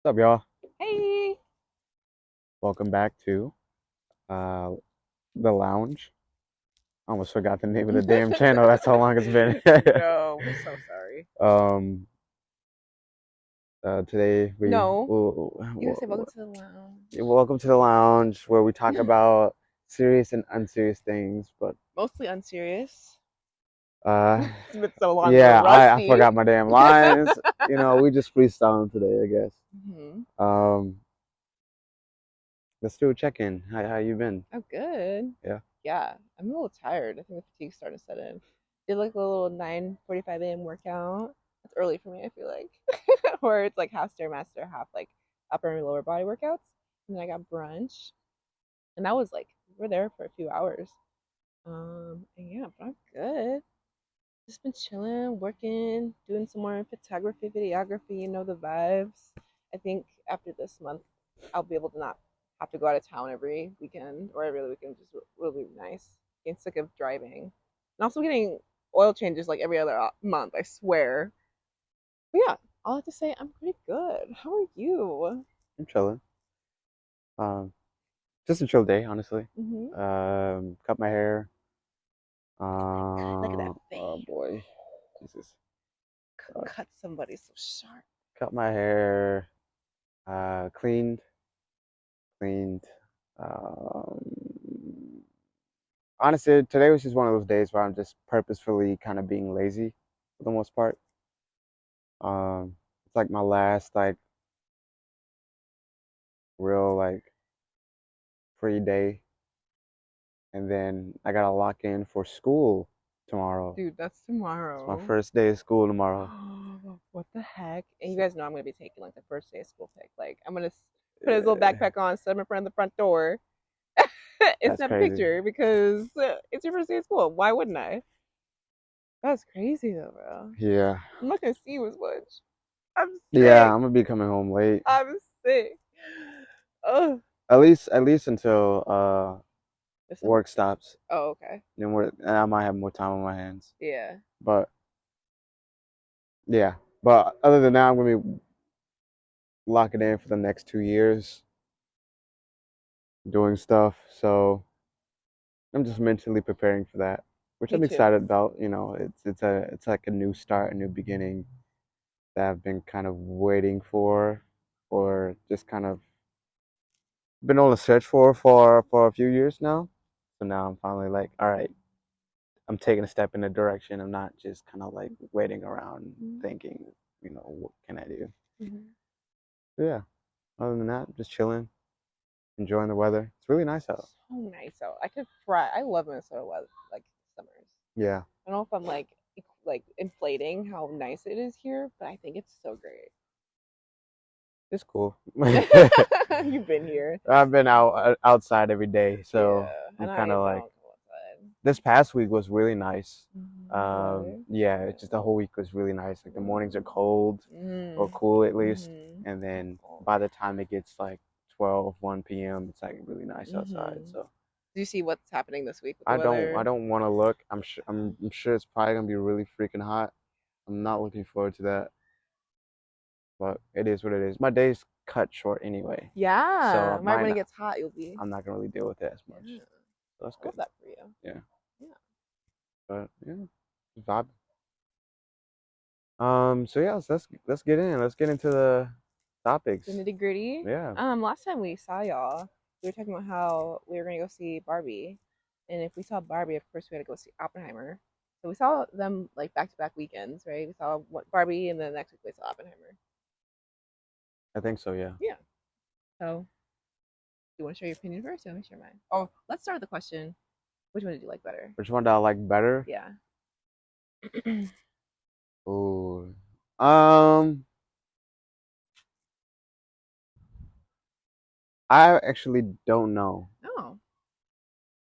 What's up, y'all? Hey. Welcome back to uh, the lounge. I almost forgot the name of the damn channel. That's how long it's been. No, we're so sorry. um, Today No, you gotta say welcome to the lounge. welcome to the lounge where we talk about serious and unserious things. But Mostly unserious. uh, It's been so long, so yeah, I rusty. forgot my damn lines. We just freestyling today, I guess. hmm Um, let's do a check-in. How you been? Oh, good. Yeah. Yeah, I'm a little tired. I think the fatigue's starting to set in. Did like a little 9:45 a.m. workout. That's early for me, I feel like. Or it's like half stairmaster, half like upper and lower body workouts. And then I got brunch, and that was like we were there for a few hours. And yeah, but I'm good. Just been chilling, working, doing some more photography, videography, the vibes. I think after this month, I'll be able to not have to go out of town every weekend or every other weekend, just really nice. Getting sick of driving. And also getting oil changes like every other month, I swear. But yeah, I'll have to say I'm pretty good. How are you? I'm chilling. Um, just a chill day, honestly. hmm Cut my hair. Look at that Oh fade. boy, Jesus. Uh, Cut somebody so sharp. Cut my hair. Cleaned. Um, Honestly, today was just one of those days where I'm just purposefully kind of being lazy for the most part. It's like my last like real like free day, and then I gotta lock in for school tomorrow. Dude, that's It's my tomorrow. first day of school tomorrow. What the heck? And you So, guys know I'm gonna be taking like the first day of school pick. Like I'm gonna put his little backpack on, set him in front of the front door, and that's snap a crazy. picture because it's your first day of school. Why wouldn't I? That's crazy though, bro. Yeah. I'm not gonna see you as much. I'm Yeah, sick. I'm gonna be coming home late. I'm sick. Oh, At least until there's some. work stops. Oh, okay. And I might have more time on my hands. Yeah. But yeah. But other than that, I'm gonna be locking in for the next 2 years, doing stuff. So I'm just mentally preparing for that, which Me I'm too. excited about. It's like a new start, a new beginning that I've been kind of waiting or just kind of been on a search for a few years now. So now I'm finally like, all right, I'm taking a step in the direction. I'm not just kind of like waiting around thinking, what can I do? Mm-hmm. But yeah. Other than that, just chilling, enjoying the weather. It's really nice out. So nice out. I could cry. I love Minnesota weather, like summers. Yeah, I don't know if I'm like inflating how nice it is here, but I think it's so great. it's cool. You've been here. I've been outside every day, so Yeah, I'm and kind I of like don't go outside. this past week was really nice. The weather. Yeah, Yeah. it's just the whole week was really nice. Like the mornings are cold or Mm. cool at least, Mhm. and then Oh. by the time it gets like 12, 1 p.m., it's like really nice outside. Mhm. So Do you see what's happening this week with the I weather? don't want to look. I'm sure it's probably gonna be really freaking hot. I'm not looking forward to that, but it is what it is. My day's cut short anyway, so Yeah, right mine when it gets hot, you'll be. I'm not gonna really deal with it as much. Yeah, So that's I love good. that for you. Yeah, Yeah. but yeah, vibe. So yeah, let's get in. Let's get into the The topics. nitty gritty. Yeah, Last time we saw y'all, we were talking about how we were gonna go see Barbie, and if we saw Barbie, of course we had to go see Oppenheimer. So we saw them like back to back weekends, right? We saw Barbie, and then next week we saw Oppenheimer. I think so. Yeah. Yeah. So, do you want to share your opinion first? Or let me share mine. Oh, let's start with the question: which one did you like better? Which one do I like better? Yeah. Ooh. Um, I actually don't know. Oh,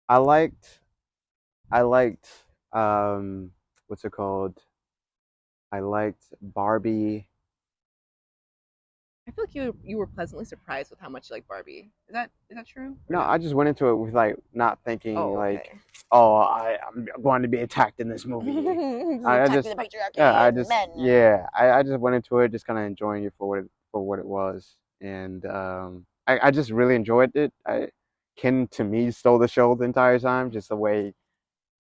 I liked I liked what's it called? I liked Barbie. I feel like you were pleasantly surprised with how much you like Barbie. Is that true or No, no? I just went into it with like not thinking Oh, like, okay. oh, I'm going to be attacked in this movie. I Attacking just the patriarchy yeah, and men. I just went into it just kind of enjoying it for for what it was, and I just really enjoyed it. Ken to me stole the show the entire time, just the way It's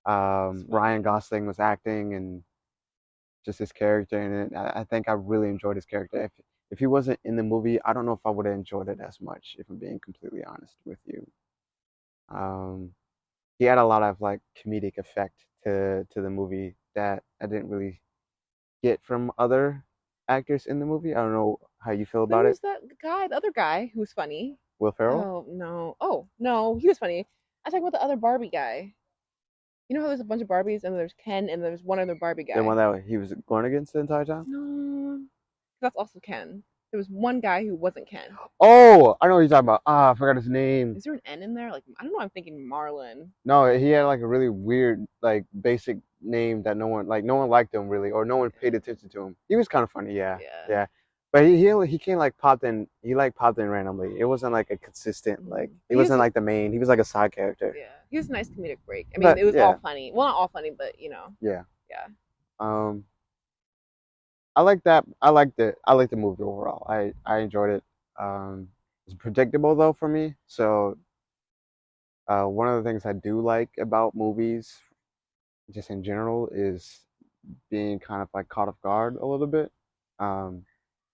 Ryan funny. Gosling was acting and just his character in it. I think I really enjoyed his character. If he wasn't in the movie, I don't know if I would have enjoyed it as much. If I'm being completely honest with you, um, he had a lot of like comedic effect to the movie that I didn't really get from other actors in the movie. I don't know how you feel There about it. was that guy, the other guy who was funny. Will Ferrell, Oh no. Oh no, he was funny. I'm talking about the other Barbie guy. You know how there's a bunch of Barbies and there's Ken and there's one other Barbie the one guy. that he was going against the entire time. No, that's also Ken. There was one guy who wasn't Ken. Oh, I know what you're talking about. Ah, I forgot his name. Is there an N in there? Like I don't know. I'm thinking Marlon. No, he had like a really weird, like basic name that no one liked him really, or no one paid attention to him. He was kind of funny, yeah, Yeah. yeah. But he came like popped in. He like popped in randomly. It wasn't like a consistent like. He But he was wasn't like the main. He was like a side character. yeah. He was a nice comedic break. I mean, But it was all yeah, funny. Well, not all funny, but yeah. yeah. Um, I like that. I liked it. I liked the movie overall. I enjoyed it. It's predictable though for me. So one of the things I do like about movies, just in general, is being kind of like caught off guard a little bit. Um,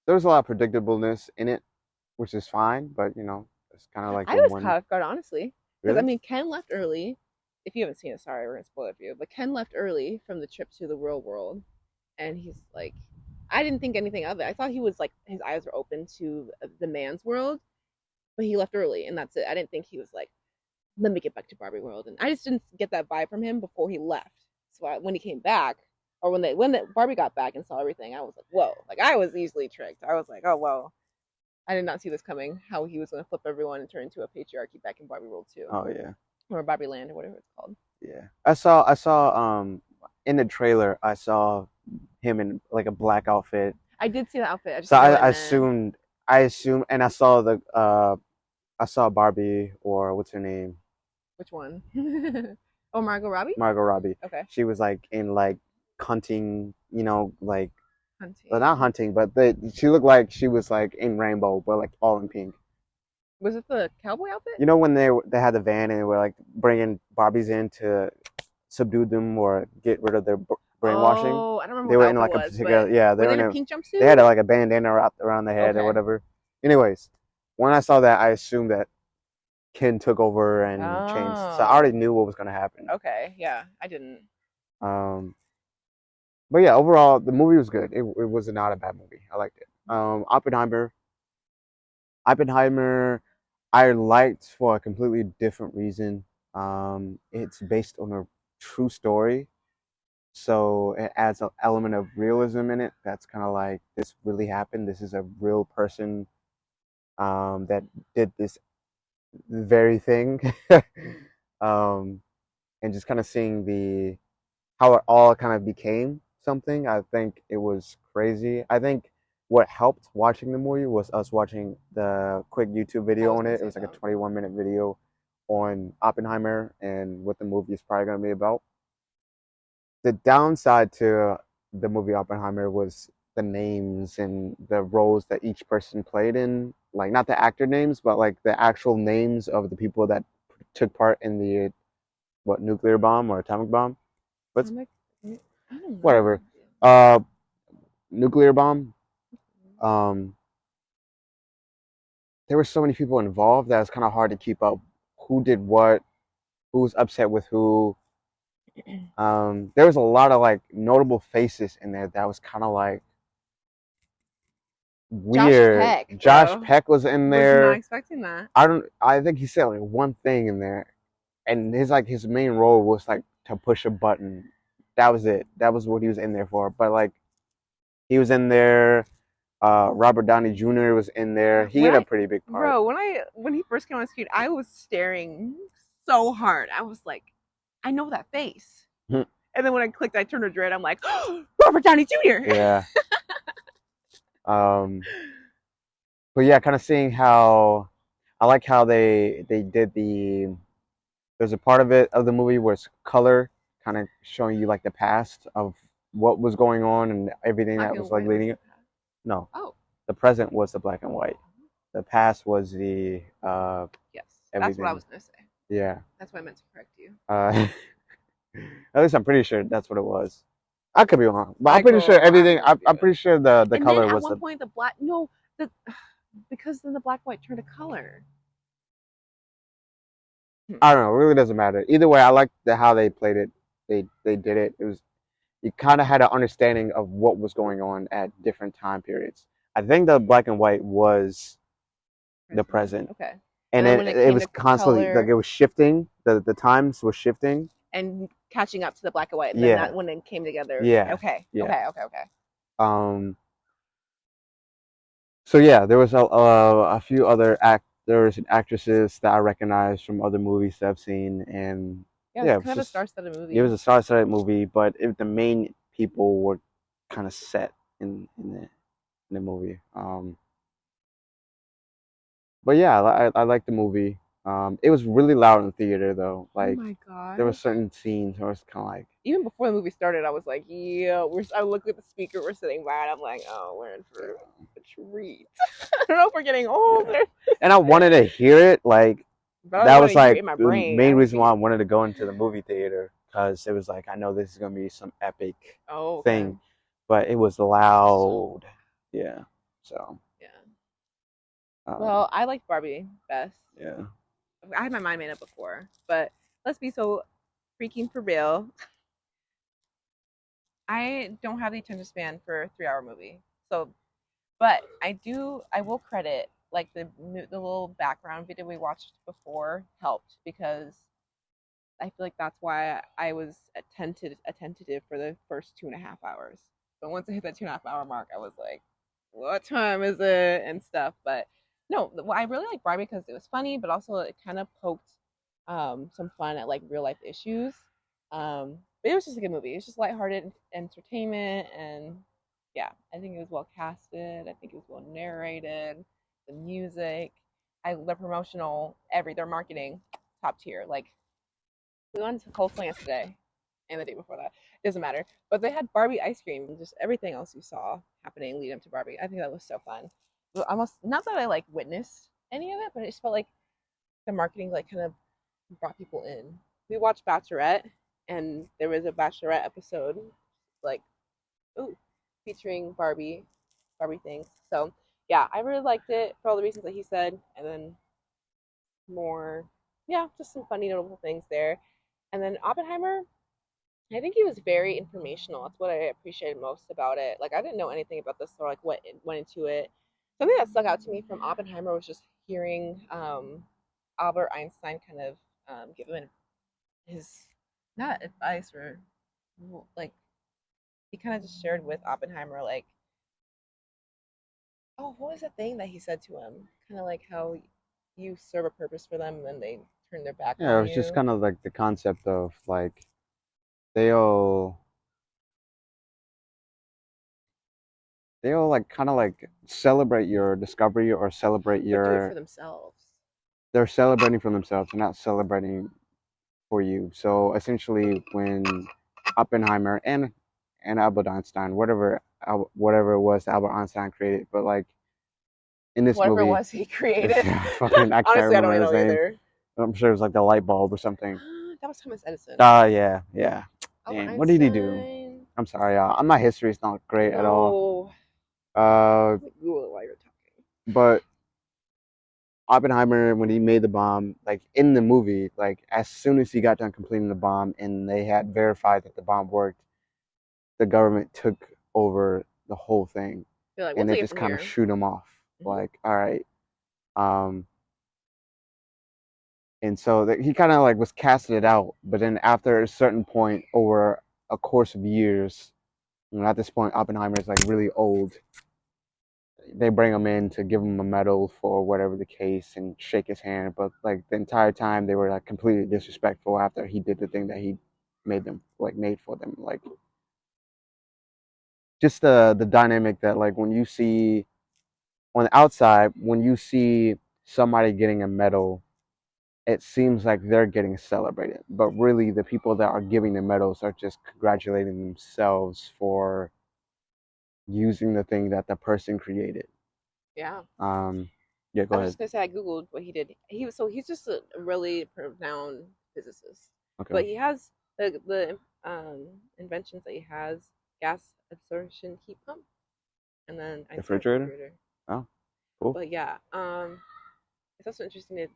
there's a lot of predictableness in it, which is fine, but it's kind of like I the was one. caught off guard honestly, because I Really? mean, Ken left early. If you haven't seen it, sorry, we're gonna spoil it for you. But Ken left early from the trip to the real world, and he's like, I didn't think anything of it. I thought he was like his eyes were open to the man's world, but he left early, and that's it. I didn't think he was like, let me get back to Barbie world, and I just didn't get that vibe from him before he left. So when he came back, or when the Barbie got back and saw everything, I was like, whoa! Like I was easily tricked. I was like, oh whoa. I did not see this coming. How he was going to flip everyone and turn into a patriarchy back in Barbie World 2 Oh yeah, or Barbie Land or whatever it's called. yeah. I saw in the trailer I saw him in like a black outfit. I did see the outfit. I just So didn't know I, what it I meant. assumed I assumed, and I saw Barbie, or what's her name, Which one? Oh, Margot Robbie. Margot Robbie. Okay, She was like in like hunting, like well, not hunting. hunting, but she looked like she was like in rainbow, but like all in pink. Was it the cowboy outfit? You know when they had the van and they were like bringing Barbies in to subdue them or get rid of their brainwashing. Oh, I don't remember They what the were in outfit like a was, but particular, yeah, they were were they in in a a pink they had jumpsuit? like a bandana wrapped around their head or Okay. whatever. Anyways, when I saw that, I assumed that Ken took over and changed. So I already Oh, knew what was gonna happen. okay. Yeah, I didn't. Um, but yeah, overall the movie was good. It was not a bad movie. I liked it. Oppenheimer, I liked for a completely different reason. It's based on a true story, so it adds an element of realism in it. That's kind of like this really happened. This is a real person that did this very thing, um, and just kind of seeing the how it all kind of became something. I think it was crazy. I think what helped watching the movie was us watching the quick YouTube I video was on gonna it. It say was like a that. 21-minute video on Oppenheimer and what the movie is probably going to be about. The downside to the movie Oppenheimer was the names and the roles that each person played in, like not the actor names, but like the actual names of the people that took part in the what nuclear bomb or atomic bomb. But Atomic. I don't whatever. know. Uh, nuclear bomb. Um, there were so many people involved that it's kind of hard to keep up who did what, who was upset with who. There was a lot of like notable faces in there that was kind of like Josh weird. Peck, Josh bro. Peck was in Was not there. expecting that. I don't. I think he said like one thing in there, and his main role was like to push a button. That was it. That was what he was in there for. But like he was in there. Robert Downey Jr. was in there. He When had a I, pretty big part. bro, when he first came on screen, I was staring so hard. I was like, I know that face. And then when I clicked, I turned to Dread. I'm like, oh, Robert Downey Jr. Yeah. Um, but yeah, kind of seeing how I like how they did the. There's a part of it of the movie where it's color, kind of showing you like the past of what was going on and everything that Okay, was like when was leading the it. past? No, Oh, The present was the black and white. The past was the Yes, that's what I everything. was gonna say. Yeah. That's why I meant to correct you. Uh, at least I'm pretty sure that's what it was. I could be wrong, but I'm Like, pretty sure girl, I'm everything. with I'm you. pretty sure the And then color at was one the. point, the black no, the because then the black white turned to color. Hmm. I don't know. It really doesn't matter. Either way, I like how they played it. They did it. It was you kind of had an understanding of what was going on at different time periods. I think the black and white was the Present. present, Okay. And and then then when it it came was to constantly like color it was shifting. The times was shifting. and catching up to the black and white, then Yeah, that when it came together. yeah, Okay. yeah. Okay. Okay. Okay. Um. So yeah, there was a few other actors and actresses that I recognized from other movies that I've seen, and Yeah, yeah, it's it was kind of a just star-studded it movie. was a star-studded movie, but the main people were kind of set in the movie. But yeah, I like the movie. It was really loud in the theater though. Oh Like my there were gosh. certain scenes where it's kind of like, Even before the movie started, I was like, yeah, I looked at the speaker we're sitting by, and I'm like, oh, we're in for a treat. I don't know if we're getting yeah. older, And I wanted to hear it. Like but I that want was to hear it like in my the brain. main I reason see why I it. wanted to go into the movie theater because it was like I know this is gonna be some epic Oh, okay. thing, but it was loud. Yeah. So Yeah. um, Well, I liked Barbie best. yeah. I had my mind made up before, but let's be so freaking for real. I don't have the attention span for a 3 hour movie. So, but I do, I will credit like the little background video we watched before helped because I feel like that's why I was attentive for the first 2.5 hours. But once I hit that 2.5 hour mark, I was like, what time is it and stuff. But no, well, I really like Barbie because it was funny, but also it kind of poked some fun at like real life issues. But it was just a good movie. It was just lighthearted entertainment, and yeah, I think it was well casted. I think it was well narrated. The music, their promotional, their marketing, top tier. Like we went to Coastal yesterday and the day before that. It doesn't matter. But they had Barbie ice cream and just everything else you saw happening leading up to Barbie. I think that was so fun. But almost not that I like witnessed any of it, but it just felt like the marketing like kind of brought people in. We watched Bachelorette and there was a Bachelorette episode like ooh featuring Barbie things. So yeah, I really liked it for all the reasons that he said, and then more yeah, just some funny notable things there. And then Oppenheimer, I think he was very informational. That's what I appreciated most about it. Like I didn't know anything about this or like what went into it. Something that stuck out to me from Oppenheimer was just hearing Albert Einstein kind of give him his not advice or like he kind of just shared with Oppenheimer like, oh, what was that thing that he said to him? Kind of like how you serve a purpose for them and then they turn their back Yeah, it on was just you. kind of like the concept of like they'll they'll like kind of like celebrate your discovery or celebrate But do it for your themselves. they're celebrating for themselves. They're not celebrating for you. So essentially, when Oppenheimer and Albert Einstein, whatever it was that Albert Einstein created, but like in this Whatever it movie, was he created. fucking I can't Honestly, I don't remember really his know name. either. I'm sure it was like the light bulb or something. That was Thomas Edison. Yeah, yeah. Albert Damn, what did he do? Einstein. I'm sorry, y'all. My history is not great at all. No. Uh, Google it while you're talking. but Oppenheimer, when he made the bomb, like in the movie, like as soon as he got done completing the bomb and they had verified that the bomb worked, the government took over the whole thing They're like, we'll and they take it just from kind of here. shoot him off. Mm-hmm. Like, all right. Um, and so that he kind of like was casting it out, but then after a certain point over a course of years, at this point Oppenheimer is like really old. They bring him in to give him a medal for whatever the case and shake his hand, but like the entire time they were like completely disrespectful after he did the thing that he made for them. Like just the dynamic that like when you see on the outside, when you see somebody getting a medal, it seems like they're getting celebrated. But really, the people that are giving the medals are just congratulating themselves for using the thing that the person created. Yeah. Yeah, go I was ahead. just gonna say I googled what he did. He's just a really renowned physicist, Okay. but he has the inventions that he has: gas absorption heat pump, and then Einstein Refrigerator. refrigerator. Oh, cool. But yeah, it's also interesting to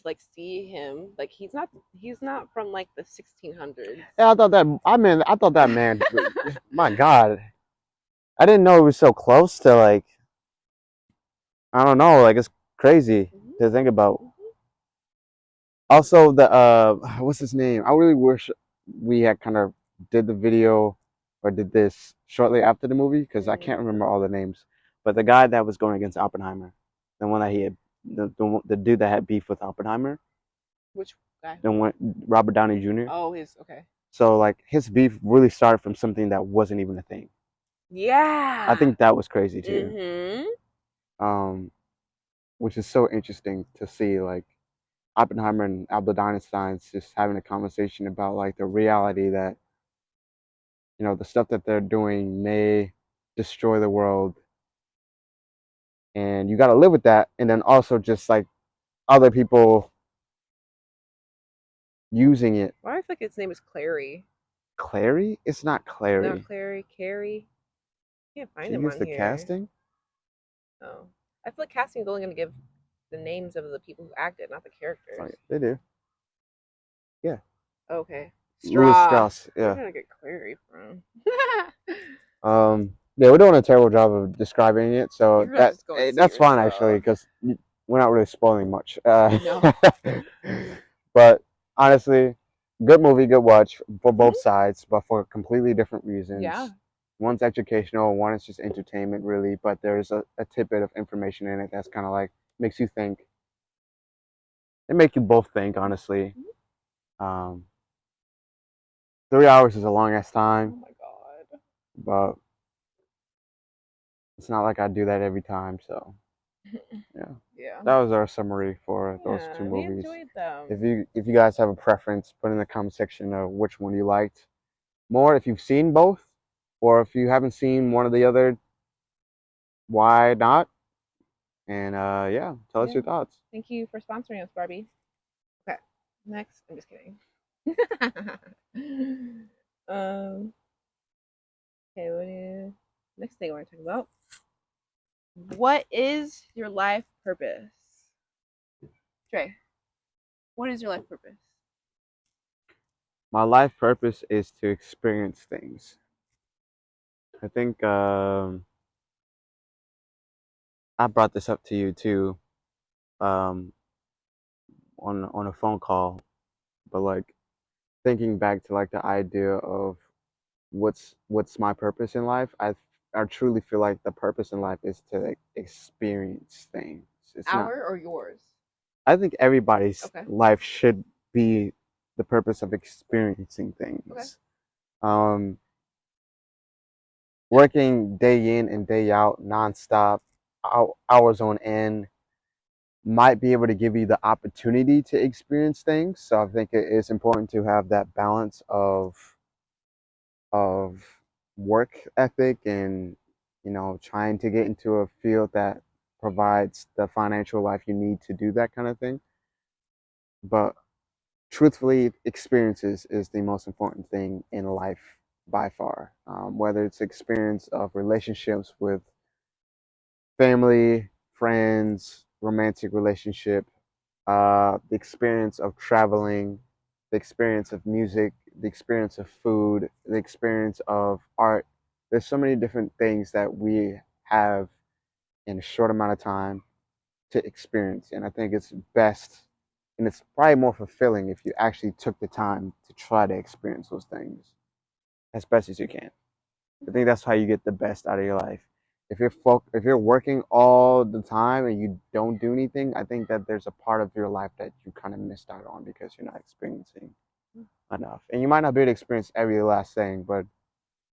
like see him. Like he's not from like the 1600s. Yeah, I thought that. I mean, I thought that man. My God, I didn't know it was so close to like. I don't know. Like it's crazy Mhm, to think about. mhm, Also, the what's his name? I really wish we had kind of did the video or did this shortly after the movie because I mhm. can't remember all the names. But the guy that was going against Oppenheimer, the one that he had, the dude that had beef with Oppenheimer, Which guy? the one Robert Downey Jr. Oh, his okay. So like his beef really started from something that wasn't even a thing. I Yeah. think that was crazy too. Mhm. Um, which is so interesting to see like Oppenheimer and Albert Einstein's just having a conversation about like the reality that the stuff that they're doing may destroy the world, and you got to live with that. And then also just like other people using it. Why do I feel like his name is Clary? Clary? It's not No, Clary. Clary, Carrie. Can't find Did you him use on the here. casting? Oh, I feel like casting is only going to give the names of the people who acted, not the Oh, characters. yeah, they do. Yeah, Okay. Louis Strauss. Strauss. Where Yeah. did I get Clary from? Yeah, we're doing a terrible job of describing it, so You're gonna just go and see it that's fine actually, yourself. because we're not really spoiling much. No. But honestly, good movie, good watch for both Hmm. sides, but for completely different Yeah. reasons. One's educational, one is just entertainment, really. But there's a tidbit of information in it that's kind of like makes you think. It make you both think, honestly. Mhm. Um, 3 hours is a long ass Oh time, my god. but it's not like I do that every time, so. Yeah, Yeah. that was our summary for those two Yeah, we movies. enjoyed them. If you guys have a preference, put in the comment section of which one you liked more. If you've seen both, or if you haven't seen one or the other, why not? And yeah, tell us Yeah. your thoughts. Thank you for sponsoring us, Barbie. Okay. Next, I'm just kidding. um. Okay. Next thing I want to talk about? What is your life purpose? Trey, what is your life purpose? My life purpose is to experience things. I think I brought this up to you too um, on a phone call, but like thinking back to like the idea of what's my purpose in life. I truly feel like the purpose in life is to like, experience things. It's not. Our or yours? I think everybody's Okay. life should be the purpose of experiencing Okay. things. Um, Working day in and day out, nonstop, hours on end, might be able to give you the opportunity to experience things. So I think it is important to have that balance of work ethic and trying to get into a field that provides the financial life you need to do that kind of thing. But truthfully, experiences is the most important thing in life by far. Whether it's experience of relationships with family, friends, romantic relationship, the experience of traveling, the experience of music, the experience of food, the experience of art. There's so many different things that we have in a short amount of time to experience. And I think it's best and it's probably more fulfilling if you actually took the time to try to experience those things as best as you can. I think that's how you get the best out of your life. If you're working all the time and you don't do anything, I think that there's a part of your life that you kind of missed out on because you're not experiencing enough. And you might not be able to experience every last thing, but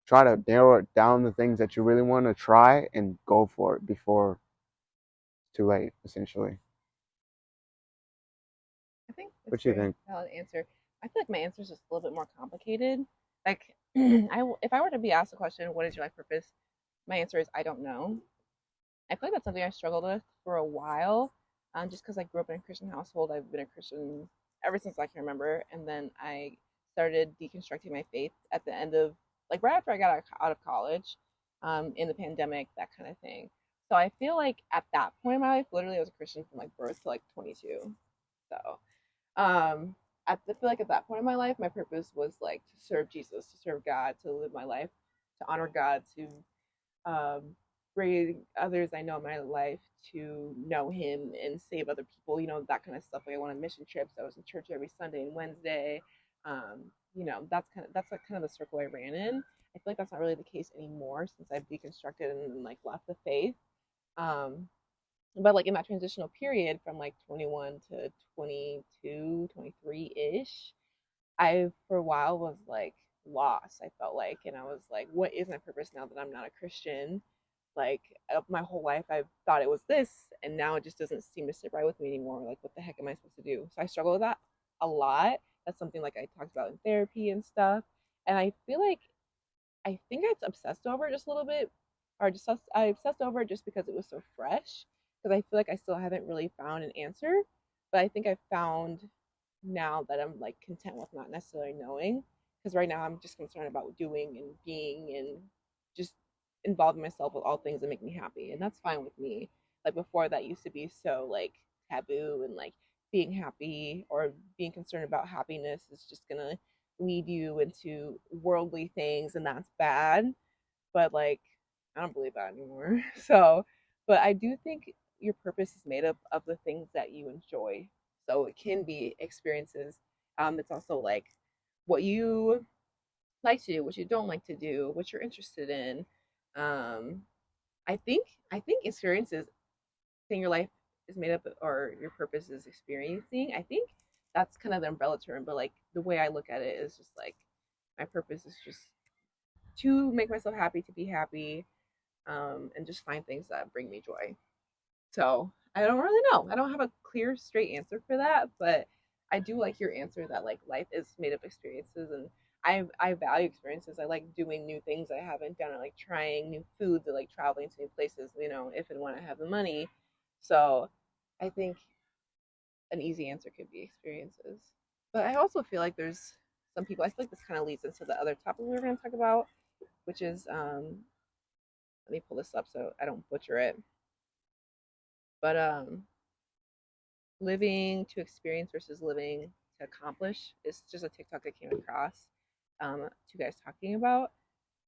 try to narrow it down the things that you really want to try and go for it before it's too late, essentially. I think that's What a do you very think? valid answer. I feel like my answer is just a little bit more complicated. Like, if I were to be asked a question, "What is your life purpose?" My answer is I don't know. I feel like that's something I struggled with for a while, just because I grew up in a Christian household. I've been a Christian ever since I can remember, and then I started deconstructing my faith at the end of like right after I got out of college, in the pandemic, that kind of thing. So I feel like at that point in my life, literally, I was a Christian from like birth to like 22. So I feel like at that point in my life, my purpose was like to serve Jesus, to serve God, to live my life, to honor God, to um, bring others I know in my life to know Him and save other people. You know, that kind of stuff. Like I went on mission trips. I was in church every Sunday and Wednesday. You know, that's like kind of the circle I ran in. I feel like that's not really the case anymore since I've deconstructed and like left the faith. Um, but like in that transitional period from like 21 to 22, 23 ish, I for a while was like lost. I felt like, and I was like, what is my purpose now that I'm not a Christian? Like my whole life, I thought it was this, and now it just doesn't seem to sit right with me anymore. Like, what the heck am I supposed to do? So I struggle with that a lot. That's something like I talked about in therapy and stuff. And I feel like I think I obsessed over it just a little bit, or just I obsessed over it just because it was so fresh. Because I feel like I still haven't really found an answer, but I think I found now that I'm like content with not necessarily knowing. Because right now I'm just concerned about doing and being and just involving myself with all things that make me happy, and that's fine with me. Like before, that used to be so like taboo, and like being happy or being concerned about happiness is just gonna lead you into worldly things, and that's bad. But like, I don't believe that anymore. So, but I do think your purpose is made up of the things that you enjoy. So it can be experiences. It's also like what you like to do, what you don't like to do, what you're interested in. Um, I think experiences, saying your life is made up or your purpose is experiencing. I think that's kind of the umbrella term, but like the way I look at it is just like my purpose is just to make myself happy, to be happy, and just find things that bring me joy. So I don't really know. I don't have a clear, straight answer for that, but I do like your answer that like life is made of experiences, and I value experiences. I like doing new things I haven't done. I like trying new foods. I like traveling to new places. You know, if and when I have the money. So I think an easy answer could be experiences. But I also feel like there's some people. I feel like this kind of leads into the other topic we were going to talk about, which is let me pull this up so I don't butcher it. But living to experience versus living to accomplish is just a TikTok I came across. Two guys talking about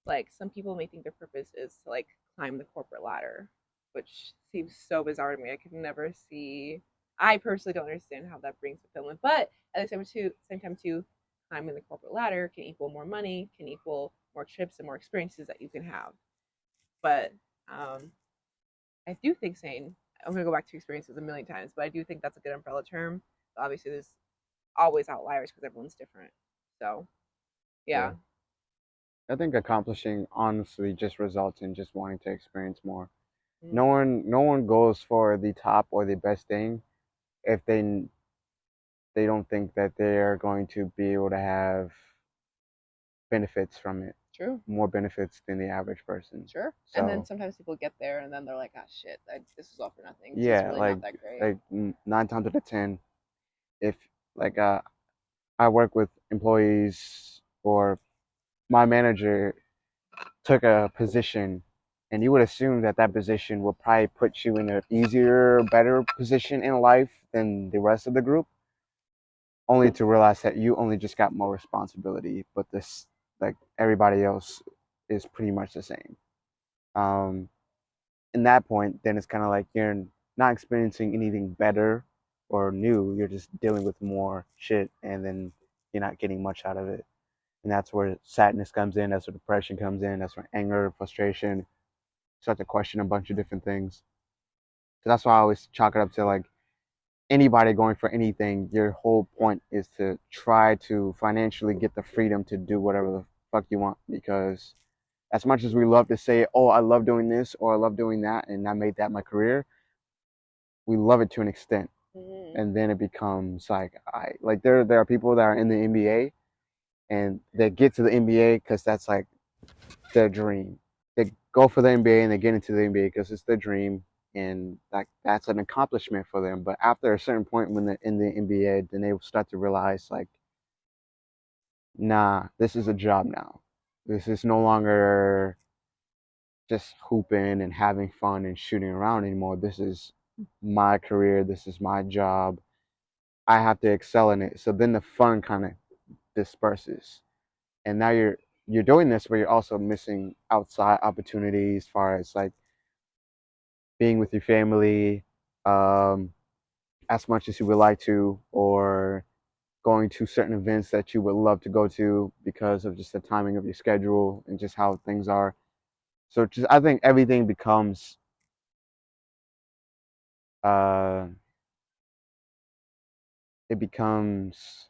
like some people may think their purpose is to like climb the corporate ladder, which seems so bizarre to me. I could never see. I personally don't understand how that brings fulfillment, but at the same time too, climbing the corporate ladder can equal more money, can equal more trips and more experiences that you can have. But um, I do think saying I'm gonna go back to experiences a million times, but I do think that's a good umbrella term. Obviously, there's always outliers because everyone's different. So Yeah. yeah. I think accomplishing honestly just results in just wanting to experience more. No Mm, one no one goes for the top or the best thing if they don't think that they're going to be able to have benefits from it, true. more benefits than the average person. Sure. And then So sometimes people get there and then they're like, ah, shit, this is all for nothing. This is yeah, really not that great. like 9 times out of 10, if like I work with employees or my manager took a position, and you would assume that that position will probably put you in an easier, better position in life than the rest of the group, only to realize that you only just got more responsibility, but this like everybody else is pretty much the same. Um, in that point, then it's kind of like you're not experiencing anything better or new. You're just dealing with more shit, and then you're not getting much out of it. And that's where sadness comes in. That's where depression comes in. That's where anger, frustration, start to question a bunch of different things. So that's why I always chalk it up to like anybody going for anything. Your whole point is to try to financially get the freedom to do whatever the fuck you want. Because as much as we love to say, "Oh, I love doing this" or "I love doing that," and I made that my career, we love it to an extent, Mm-hmm. and then it becomes like I like there are people that are in the NBA and they get to the NBA because that's like their dream. They go for the NBA and they get into the NBA because it's their dream. and that's an accomplishment for them. But after a certain point when they're in the NBA, then they start to realize like, nah, this is a job now. This is no longer just hooping and having fun and shooting around anymore. This is my career. This is my job. I have to excel in it. So then the fun kind of disperses, and now you're doing this, but you're also missing outside opportunities, as far as like being with your family, um, as much as you would like to, or going to certain events that you would love to go to because of just the timing of your schedule and just how things are. So just I think everything becomes uh, it becomes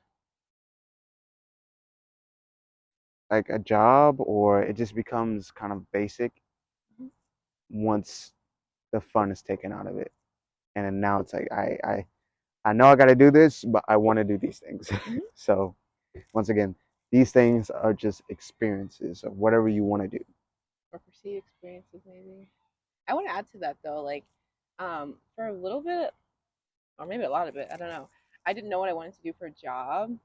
like a job, or it just becomes kind of basic once the fun is taken out of it. And then now it's like I know I got to do this, but I want to do these things. Mm-hmm. So once again, these things are just experiences of whatever you want to do. Or perceived experiences, maybe. I want to add to that though, like, for a little bit, or maybe a lot of it, I don't know. I didn't know what I wanted to do for a job.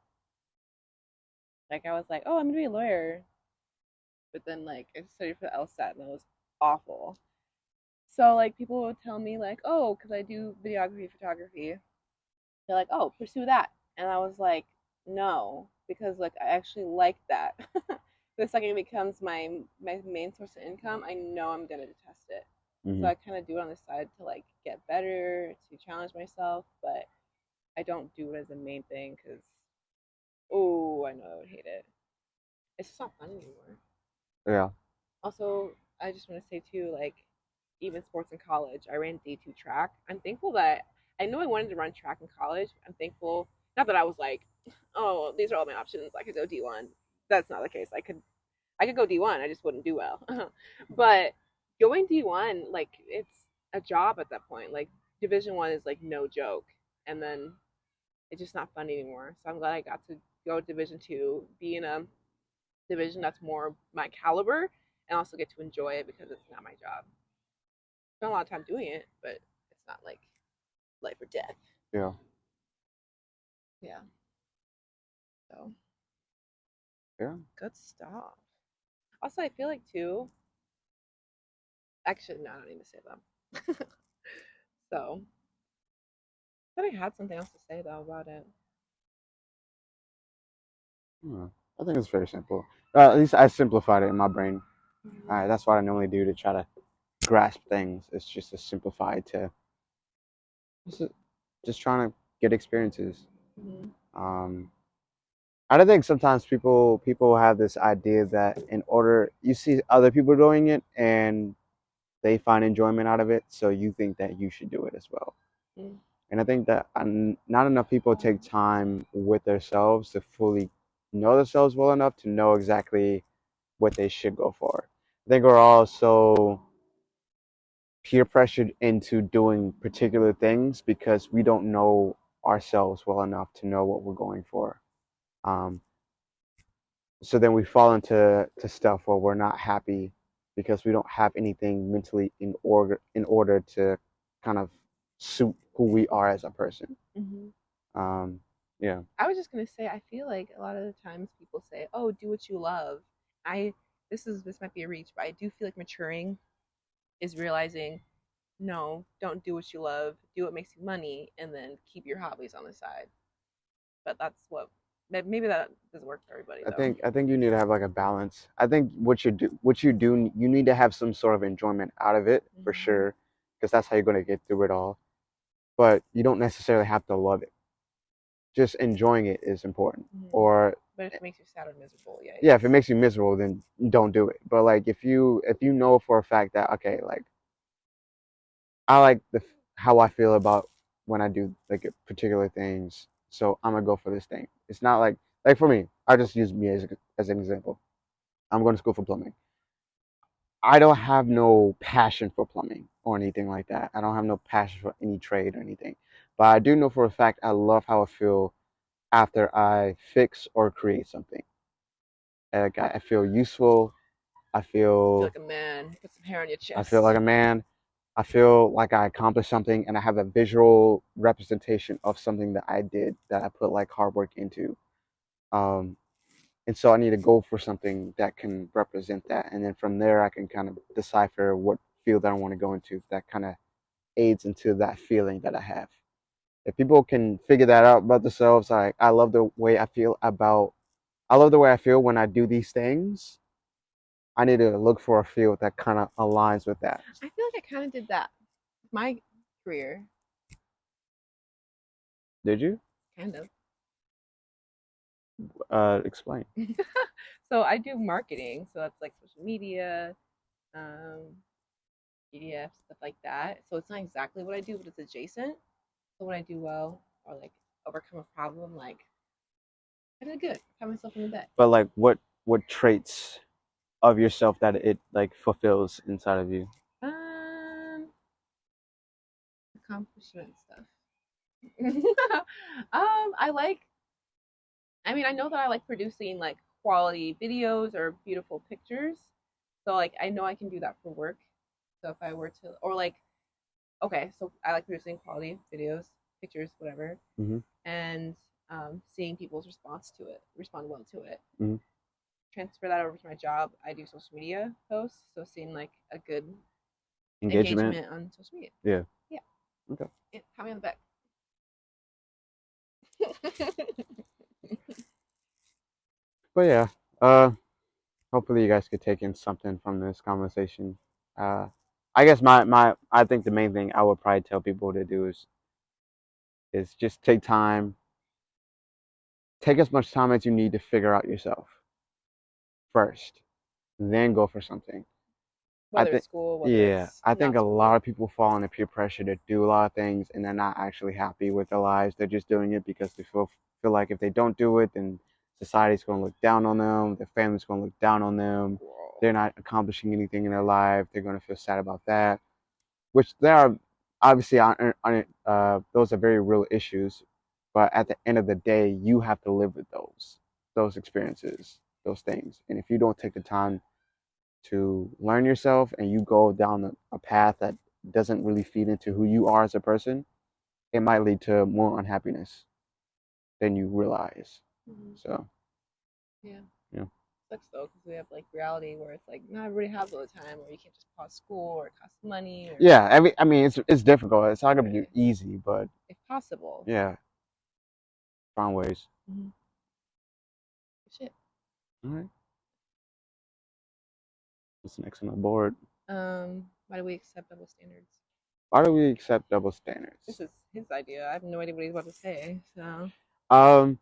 Like, I was like, oh, I'm gonna be a lawyer, but then like I studied for the LSAT and that was awful. So like people would tell me like, oh, because I do videography, photography. They're like, oh, pursue that, and I was like, no, because like I actually like that. The second it becomes my main source of income, I know I'm gonna detest it. So Hmm. I kind of do it on the side to like get better, to challenge myself, but I don't do it as a main thing because oh, I know I would hate it. It's just not fun anymore. Yeah. Also, I just want to say too, like even sports in college, I ran D2 track. I'm thankful that I know I wanted to run track in college. I'm thankful, not that I was like, oh, these are all my options. I could go D1. That's not the case. I could go D1. I just wouldn't do well. But going D1, like it's a job at that point. Like Division 1 is like no joke, and then it's just not fun anymore. So I'm glad I got to go Division 2, be in a division that's more my caliber, and also get to enjoy it because it's not my job. Spent a lot of time doing it, but it's not like life or death. Yeah. Yeah. So Yeah. good stuff. Also, I feel like too. Actually, no, I don't need to say that. So, I thought I had something else to say though about it. Hmm. I think it's very simple. At least I simplified it in my brain. That's what I normally do to try to grasp things. It's just to simplify it to just, just trying to get experiences. Mm-hmm. Um, I don't think sometimes people have this idea that in order you see other people doing it and they find enjoyment out of it, so you think that you should do it as well. Mm-hmm. And I think that not enough people take time with themselves to fully know themselves well enough to know exactly what they should go for. I think we're all so peer pressured into doing particular things because we don't know ourselves well enough to know what we're going for. Um, so then we fall into stuff where we're not happy because we don't have anything mentally in order to kind of suit who we are as a person. Mm-hmm. Um, yeah, I was just gonna say, I feel like a lot of the times people say, "Oh, do what you love." I this might be a reach, but I do feel like maturing is realizing, no, don't do what you love. Do what makes you money, and then keep your hobbies on the side. But that's what maybe that doesn't work for everybody I though. think I think you need to have like a balance. I think what you do you need to have some sort of enjoyment out of it for Mm-hmm. sure, because that's how you're going to get through it all. But you don't necessarily have to love it. Just enjoying it is important. Mm-hmm. Or But if it makes you sad or miserable, yeah, if yikes. it makes you miserable, then don't do it. But like if you know for a fact that okay, like I like how I feel about when I do like particular things, so I'm gonna go for this thing. It's not like for me. I just use me as an example. I'm going to school for plumbing. I don't have no passion for plumbing or anything like that. I don't have no passion for any trade or anything. But I do know for a fact I love how I feel after I fix or create something. Like I feel useful. I Feel feel like a man. Put some hair on your I feel chest. like a man. I feel like I accomplished something and I have a visual representation of something that I did that I put like hard work into. Um, and so I need to go for something that can represent that, and then from there I can kind of decipher what field that I want to go into that kind of aids into that feeling that I have. If people can figure that out about themselves, I love the way I feel about I love the way I feel when I do these things. I need to look for a field that kind of aligns with that. I feel like I kind of did that with my career, Did you? kind of. Explain. So I do marketing, so that's like social media, um, PDF, stuff like that. So it's not exactly what I do, but it's adjacent. So when I do well or like overcome a problem, like I did good. Pat myself in the back. But like, what traits of yourself that it like fulfills inside of you? Accomplishment stuff. I like. I mean, I know that I like producing like quality videos or beautiful pictures. So like, I know I can do that for work. So if I were to, or like, okay, so I like producing quality videos, pictures, whatever, Mm-hmm. and seeing people's response to it, respond well to it. Mm-hmm. Transfer that over to my job. I do social media posts, so seeing like a good Engagement. engagement on social media. Yeah. Yeah, Okay. yeah, pat me on the back. But yeah. Uh, hopefully you guys could take in something from this conversation. Uh, I guess I think the main thing I would probably tell people to do is just take time, take as much time as you need to figure out yourself first, then go for something. I Whether think, it's school, whether yeah, it's I think not a lot school. of people fall into peer pressure to do a lot of things, and they're not actually happy with their lives. They're just doing it because they feel like if they don't do it, then society's going to look down on them. Their family's going to look down on them. They're not accomplishing anything in their life. They're going to feel sad about that. Which there are obviously those are very real issues, but at the end of the day, you have to live with those experiences, those things, and if you don't take the time to learn yourself and you go down a path that doesn't really feed into who you are as a person, it might lead to more unhappiness than you realize. Mm-hmm. So, Yeah. yeah. Sucks though, because we have like reality where it's like not everybody has all the time, or you can't just pause school, or it costs money, or Yeah, I mean it's difficult. It's not gonna be right. easy, but If possible. yeah, find ways. Mm-hmm. Shit. All right. What's next on the board? Why do we accept double standards? Why do we accept double This standards? is his idea. I have no idea what he's about to say. So. Um,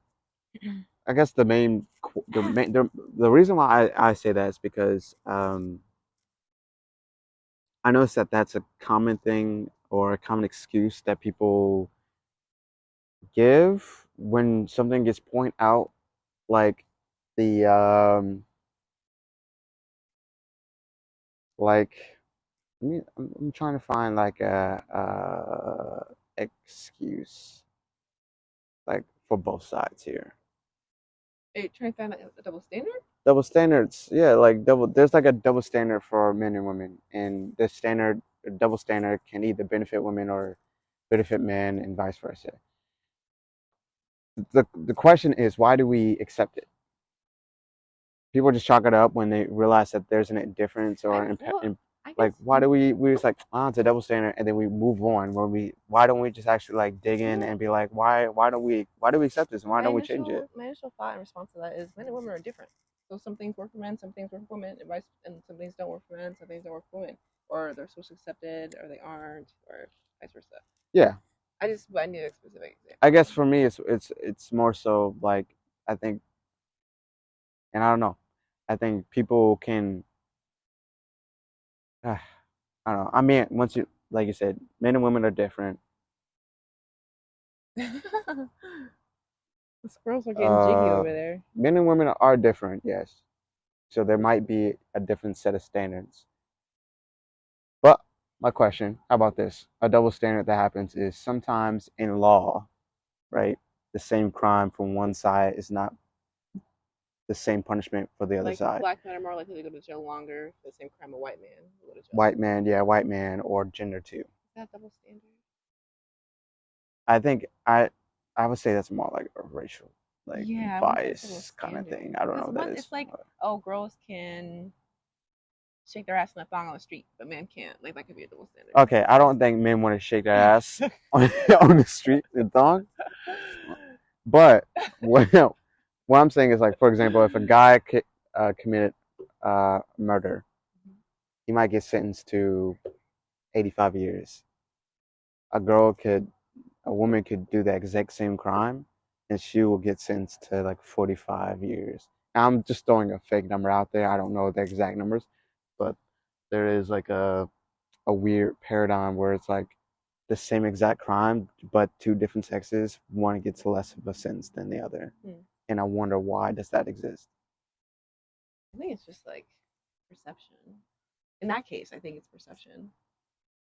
I guess the reason why I say that is because I noticed that that's a common thing or a common excuse that people give when something gets point out, like the like I'm trying to find like a excuse like for both sides here. Are you trying to find a double standard? Double standards, yeah, like there's like a double standard for men and women, and this double standard can either benefit women or benefit men and vice versa. The question is, why do we accept it? People just chalk it up when they realize that there's an indifference or Well, I guess like why do we just like it's a double standard and then we move on when we why don't we just actually like dig in well, and be like why do we accept this and why don't we change it? my initial thought in response to that is men and women are different. So some things work for men, some things work for women, and some things don't work for men, some things don't work for women, or they're socially accepted, or they aren't, or vice versa. Yeah, I need a specific I example. guess for me it's more so like I think, and I don't know, I think people can I don't know, I mean once you like you said men and women are different. The squirrels are getting jiggy uh over there. Men and women are different, yes, so there might be a different set of standards. But my question, how about this? A double standard that happens is sometimes in law, right? The same crime from one side is not the same punishment for the other Like side. black men are more likely to go to jail longer for the same crime a white man will go to jail White longer. man, yeah, white man, or gender too. Is that double standard? I think I would say that's more like a racial like Yeah, I wonder if that's double bias kind of standard. thing. I don't know Because what that one, is. it's like, oh, girls can shake their ass in the thong on the street, but men can't. Like that could be a double standard. Okay, I don't think men want to shake their ass on, on the street with thong. But what what I'm saying is like, for example, if a guy committed murder, he might get sentenced to 85 years. A girl could, a woman could do the exact same crime, and she will get sentenced to like 45 years. I'm just throwing a fake number out there. I don't know the exact numbers, but there is like a weird paradigm where it's like the same exact crime, but two different sexes, one gets less of a sentence than the other. Hmm. And I wonder why does that exist? I think it's just like perception. In that case, I think it's perception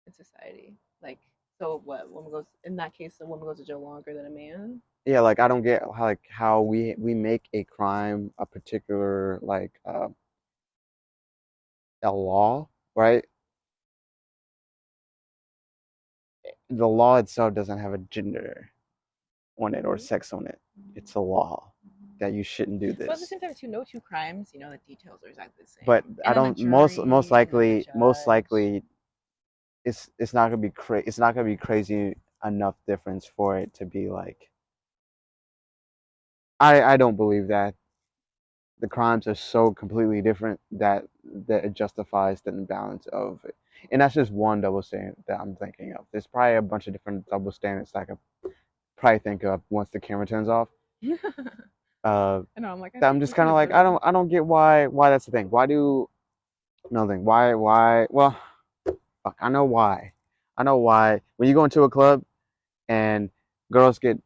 in society. Like, so what? Woman goes in that case, a woman goes to jail longer than a man. Yeah, like I don't get how we make a crime a particular like a law, right? The law itself doesn't have a gender on it or Mm-hmm. sex on it. It's a law that you shouldn't do But at the this. same time, too, no two crimes, the details are exactly the But same. I And then the don't most jury, and then the judge. likely it's not gonna be it's not gonna be crazy enough difference for it to be like I don't believe that the crimes are so completely different that it justifies the imbalance of it. And that's just one double standard that I'm thinking of. There's probably a bunch of different double standards that I could probably think of once the camera turns off. Uh, I know. I'm like, I that I'm think just we kind can of like agree. I don't get why that's the thing. Why do nothing? Why? Well, fuck, I know why. When you go into a club and girls get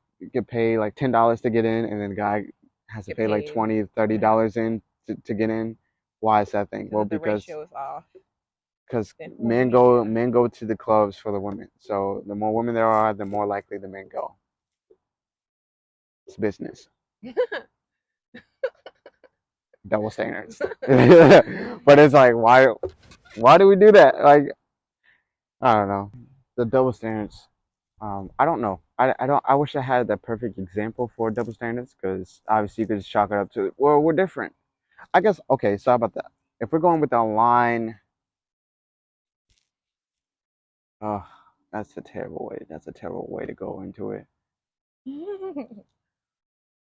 paid like $10 to get in, and then the guy has to Get pay like paid. 20, Yeah. $30 in to get in. Why is that thing? Because Well, if the ratio is off, because then who wants to be there? men go to the clubs for the women. So the more women there are, the more likely the men go. It's business. Double standards. But it's like why do we do that? Like I don't know. The double standards. I don't know. I don't. I wish I had the perfect example for double standards because obviously you could just chalk it up to well we're different. I guess okay. So how about that? If we're going with the line, oh, that's a terrible way. That's a terrible way to go into it.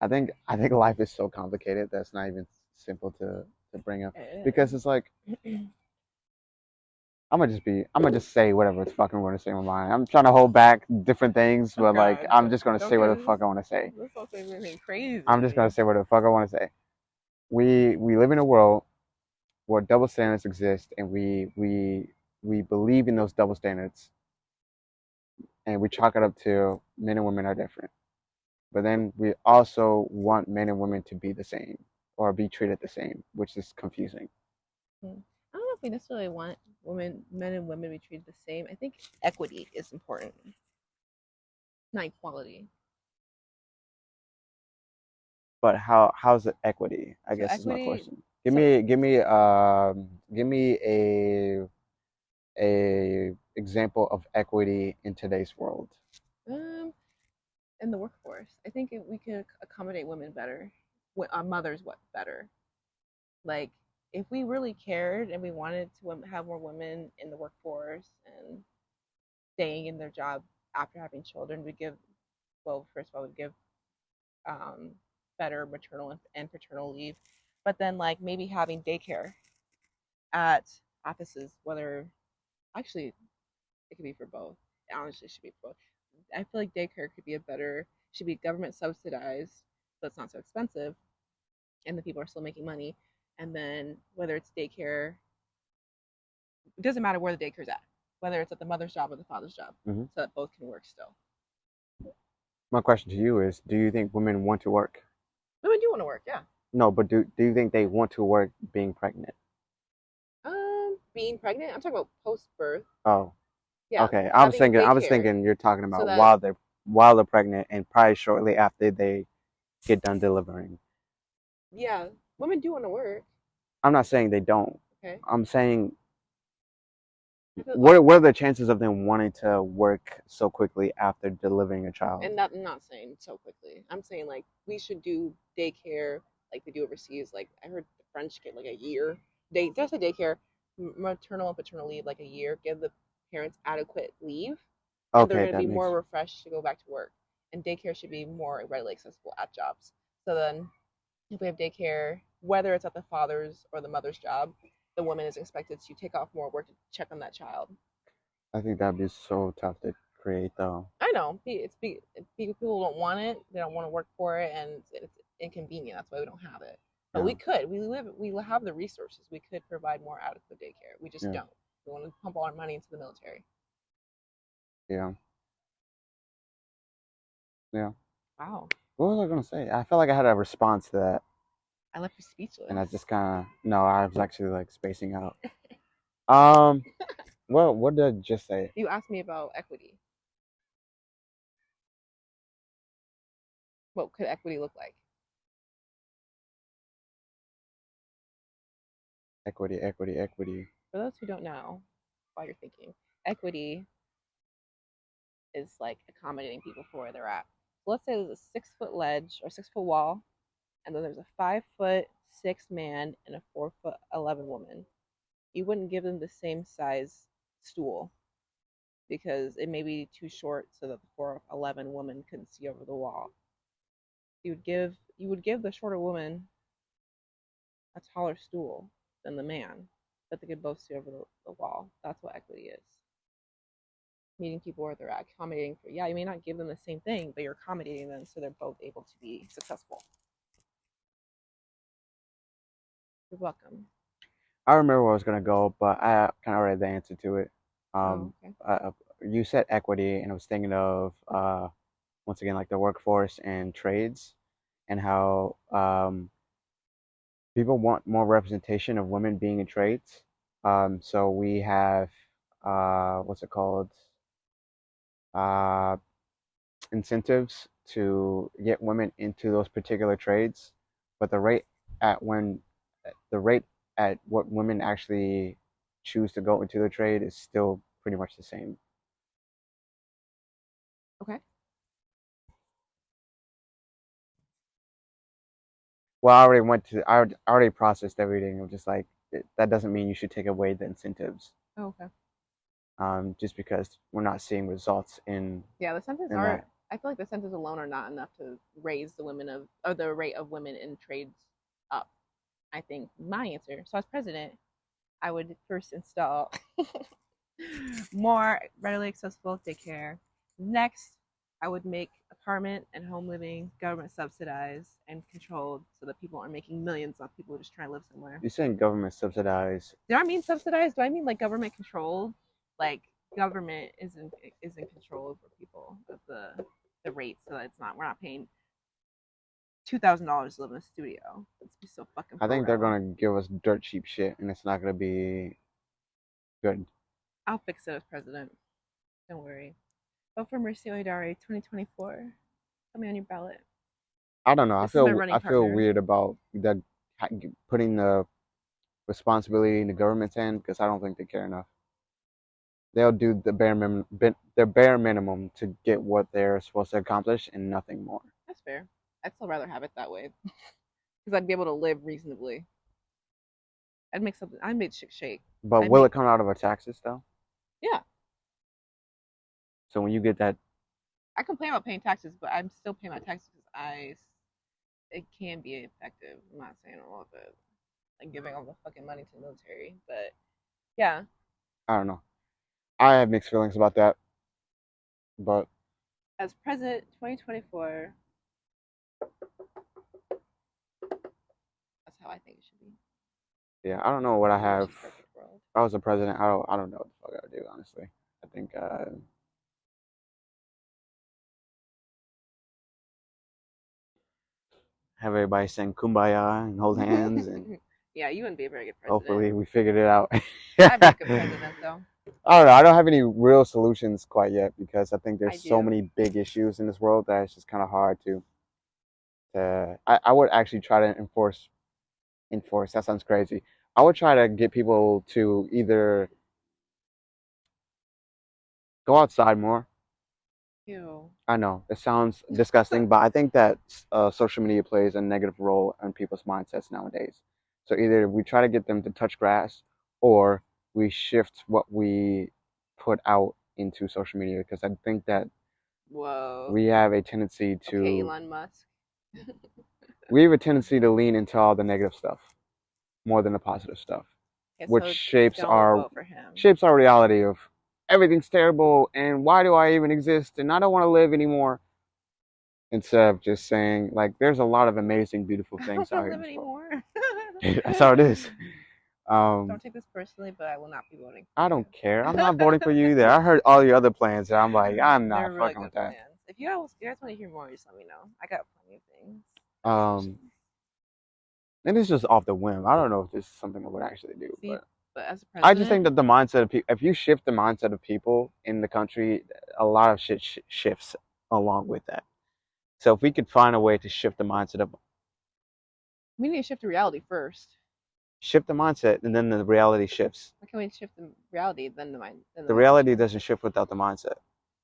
I think life is so complicated that's not even simple to bring up It because it's like is. I'm gonna just say whatever the fuck I'm gonna say in my mind. I'm trying to hold back different things, Oh but like God, I'm just gonna don't say get what the us. fuck I want to say. Let's not say anything I'm just gonna crazy. say what the fuck I want to say. We live in a world where double standards exist, and we believe in those double standards, and we chalk it up to men and women are different. But then we also want men and women to be the same or be treated the same, which is confusing. Hmm. I don't know if we necessarily want men and women to be treated the same. I think equity is important, not equality. But how's it equity? I So guess is my equity, question. so Give me a example of equity in today's world. um, in the workforce, I think we could accommodate women better, mothers what better. Like if we really cared and we wanted to have more women in the workforce and staying in their job after having children, we give well, first of all, we give um, better maternal and paternal leave, but then like maybe having daycare at offices, whether actually it could be for both. Honestly, it should be for both. I feel like daycare could be a better, should be government subsidized, so it's not so expensive, and the people are still making money. And then whether it's daycare, it doesn't matter where the daycare's at, whether it's at the mother's job or the father's job, Hmm. so that both can work still. My question to you is: do you think women want to work? Women do want to work, yeah. No, but do you think they want to work being pregnant? Being pregnant, I'm talking about post birth. Oh, Yeah, okay. having I was daycare thinking you're talking so about that while they're pregnant and probably shortly after they get done delivering. yeah, Women do want to work. I'm not saying they don't. Okay. I'm saying I feel what are the chances of them wanting to work so quickly after delivering a child? and not I'm not saying so quickly. I'm saying like we should do daycare like they do overseas. Like I heard the French get like a year. They just a daycare, maternal and paternal leave like a year. Give the parents adequate leave, and they're Okay, going to that be makes. more refreshed to go back to work. And daycare should be more readily accessible at jobs. So then, if we have daycare, whether it's at the father's or the mother's job, the woman is expected to take off more work to check on that child. I think that'd be so tough to create, though. I know people don't want it. They don't want to work for it, and it's inconvenient. That's why we don't have it. But Yeah, we could. We have the resources. We could provide more adequate daycare. We just yeah, don't. We want to pump all our money into the military. yeah, yeah. Wow, What was I gonna say? I felt like I had a response to that, I left you and I speechless. just kind of no. I was actually like spacing out. Um, well, what did I just say? You asked me about equity. What could equity look like? Equity, equity, equity. For those who don't know, while you're thinking, equity is like accommodating people for where they're at. So let's say there's a 6 foot ledge or 6 foot wall, and then there's a 5'6" man and a 4'11" woman. You wouldn't give them the same size stool because it may be too short so that the 4'11" woman couldn't see over the wall. You would give the shorter woman a taller stool than the man, that they could both see over the wall. That's what equity is. Meeting people where they're at, accommodating for, yeah, you may not give them the same thing, but you're accommodating them so they're both able to be successful. You're welcome. I remember where I was gonna go, but I kind of already the answer to it. Oh, Um, okay. you said equity, and I was thinking of once again like the workforce and trades, and how people want more representation of women being in trades. So we have what's it called? Uh, incentives to get women into those particular trades, but at when the rate at what women actually choose to go into the trade is still pretty much the same. Okay. Well, I already processed everything. I'm just like, that doesn't mean you should take away the incentives, Oh, okay. just because we're not seeing results Yeah, the incentives in are. that. I feel like the incentives alone are not enough to raise the women of or the rate of women in trades up. I think my answer. So as president, I would first install more readily accessible daycare. Next, I would make apartment and home living government subsidized and controlled so that people aren't making millions off people just trying to live somewhere. You're saying government subsidize. Do I mean subsidized? Do I mean like government controlled? Like government is in control over people of the rate, so that it's not we're not paying $2,000 to live in a studio. Let's be so fucking I for think they're real. gonna give us dirt cheap shit, and it's not gonna be good. I'll fix it as president. Don't worry. Vote for Mercy Oidari 2024. Put me on your ballot. I don't know. This is my running I feel partner. weird about that putting the responsibility in the government's hand because I don't think they care enough. They'll do the bare minimum to get what they're supposed to accomplish and nothing more. That's fair. I'd still rather have it that way because I'd be able to live reasonably. I'd make something. I made shit shake. But I will it make come out of our taxes though? yeah. So when you get that, I complain about paying taxes, but I'm still paying my taxes because it can be effective. I'm not saying all of it, like giving all the fucking money to the military, but yeah. I don't know. I have mixed feelings about that, but As president 2024, that's how I think it should be. yeah, I don't know what I I wish have. you perfect world. If I was a president, I don't know what the fuck I would do honestly. I think have everybody sing "Kumbaya" and hold hands, and Yeah, you wouldn't be a very good president. hopefully we figured it out. I'd be a good president though. I don't know. I don't have any real solutions quite yet because I think I there's so do. many big issues in this world that it's just kind of hard to. I would actually try to enforce enforce. That sounds crazy. I would try to get people to either go outside more. Ew. I know it sounds disgusting, but I think that social media plays a negative role in people's mindsets nowadays. So either we try to get them to touch grass, or we shift what we put out into social media. Because I think that Whoa. we have a tendency Okay, to Elon Musk. we have a tendency to lean into all the negative stuff more than the positive stuff, Okay, which so don't vote for him. shapes our reality of everything's terrible and why do I even exist and I don't want to live anymore. Instead of just saying like there's a lot of amazing, beautiful I don't things out want here to in live this world. anymore. That's how it is. Don't Um, take this personally, but I will not be voting for I you. don't care. I'm not voting for you either. I heard all your other plans, and I'm like, I'm They're not really fucking good with that. plans. If you guys want to hear more, just let me know. I got plenty of things. Um, and it's just off the whim. I don't know if this is something I would actually do, See, but but as a I just think president, that the mindset of people, if you shift the mindset of people in the country, a lot of shit shifts along with that. So if we could find a way to we need to shift to reality first. shift the mindset, and then the reality shifts. Why can't we shift the reality then then the The mindset reality shift? doesn't shift without the mindset.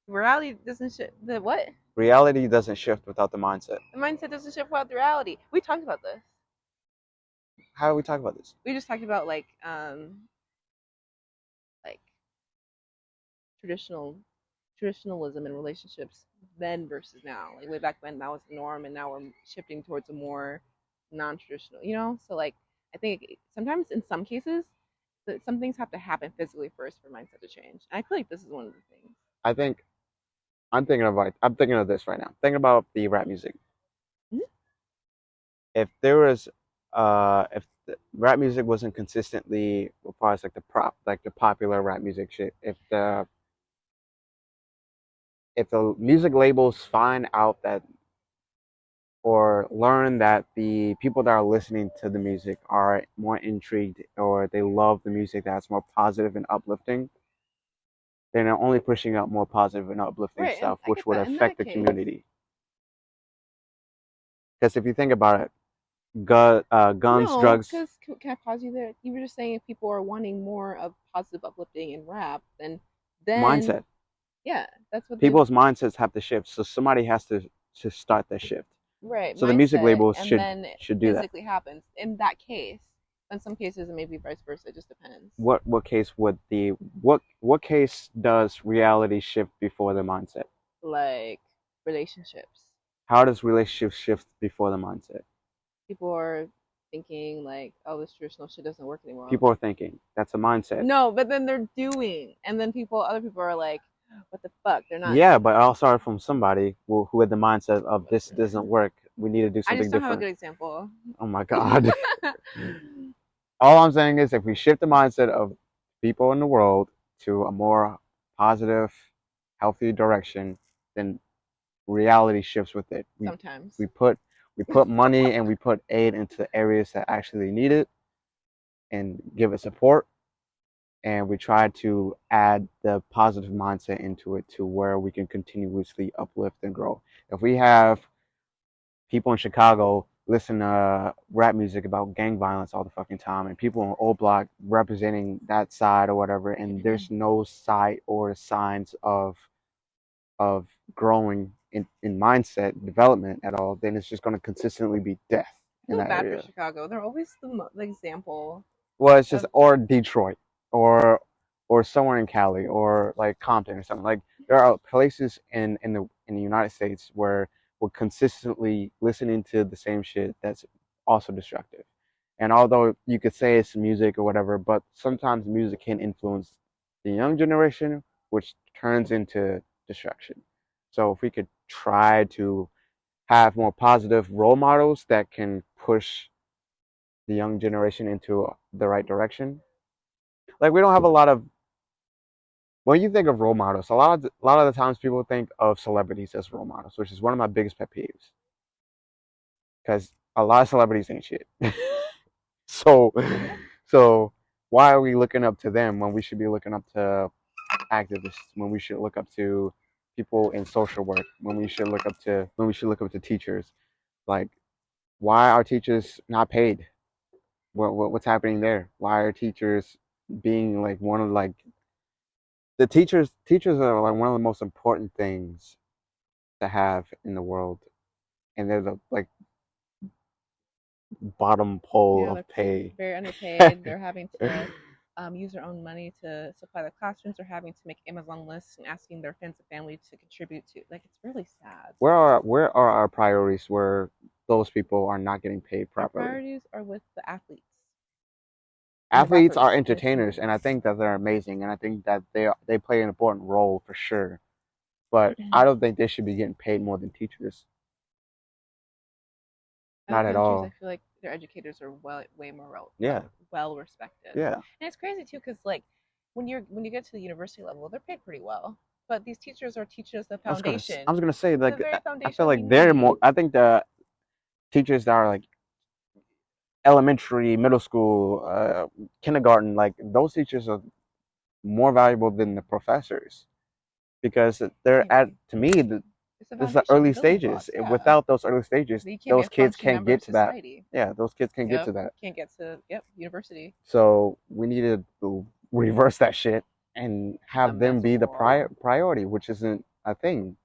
Reality doesn't shift. The what? Reality doesn't shift without the mindset. The mindset doesn't shift without the reality. We talked about this. How do we talk about this? We just talked about like traditional traditionalism in relationships then versus now. Like way back when that was the norm, and now we're shifting towards a more non-traditional. So like I think sometimes in some cases that some things have to happen physically first for mindset to change. And I feel like this is one of the things. I think I'm thinking of this right now. Thinking about the rap music. Mhm. If there was if the rap music wasn't consistently as far as like the popular rap music shit, if the music labels find out that or learn that the people that are listening to the music are more intrigued or they love the music that's more positive and uplifting, then they're only pushing out more positive and uplifting Right, and stuff, I which get would that. In affect that the case, community. Because if you think about it, guns, no, drugs, because can I pause you there? You were just saying if people are wanting more of positive uplifting in rap, then mindset. yeah, that's what they People's mindsets have to shift, so somebody has to start that shift. right So the music mindset, labels and then it should do that. physically happens. In that case, in some cases, it may be vice versa. It just depends. What case would the what case does reality shift before the mindset? Like relationships, How does relationships shift before the mindset? people are thinking like, oh, this traditional shit doesn't work anymore. People are thinking that's a mindset. No, but then they're doing, and then other people are like, what the fuck? They're not. Yeah, but it all started from somebody who had the mindset of this doesn't work. We need to do I something just don't have a different. good example. Oh my god. All I'm saying is if we shift the mindset of people in the world to a more positive, healthy direction, then reality shifts with it. Sometimes. We put we put money and we put aid into areas that actually need it and give it support, and we try to add the positive mindset into it to where we can continuously uplift and grow. If we have people in Chicago listen to rap music about gang violence all the fucking time, and people in Old Block representing that side or whatever, and there's no sight or signs of growing in mindset development at all, then it's just going to consistently be death I in feel that bad for area. Chicago. They're always the example Well, it's just of. or Detroit or somewhere in Cali or like Compton or something. Like there are places in the United States where we're consistently listening to the same shit that's also destructive. And although you could say it's music or whatever, but sometimes music can influence the young generation, which turns into destruction. So if we could try to have more positive role models that can push the young generation into the right direction. Like we don't have a lot of when you think of role models, a lot of the times people think of celebrities as role models, which is one of my biggest pet peeves. Because a lot of celebrities ain't shit. so Yeah. so why are we looking up to them when we should be looking up to activists, when we should look up to people in social work, when we should look up to teachers? Like why are teachers not paid? What's happening there? Why are teachers being like one of like the teachers are like one of the most important things to have in the world, and they're the like bottom pole Yeah, of they're paid pay. very underpaid. They're having to use their own money to supply the classrooms. They're having to make Amazon lists and asking their friends and family to contribute to. Like it's really sad. Where are our priorities where those people are not getting paid Our properly? priorities are with the athletes and the Athletes are rappers and the entertainers, and I singers. think that they're amazing, and I think that they play an important role for sure. But I don't think they should be getting paid more than teachers. Other Not at countries, I all. feel like their educators are way more Yeah, well respected, yeah. and it's crazy too because like when you get to the university level, they're paid pretty well, but these teachers are teaching us the I foundation, was gonna say the like very I feel foundation we like they're more. need. I think the teachers that are like elementary, middle school, kindergarten, like those teachers are more valuable than the professors because I they're at agree. to me It's the this is the foundation, the early building stages. blocks. Yeah, Without those early stages, you can't be those a kids functioning can't member get of to that. society. Yeah, those kids can't get Yep, to that. can't get to university. So we need to reverse that shit and It's a have them be mental the wall. priority, which isn't a thing.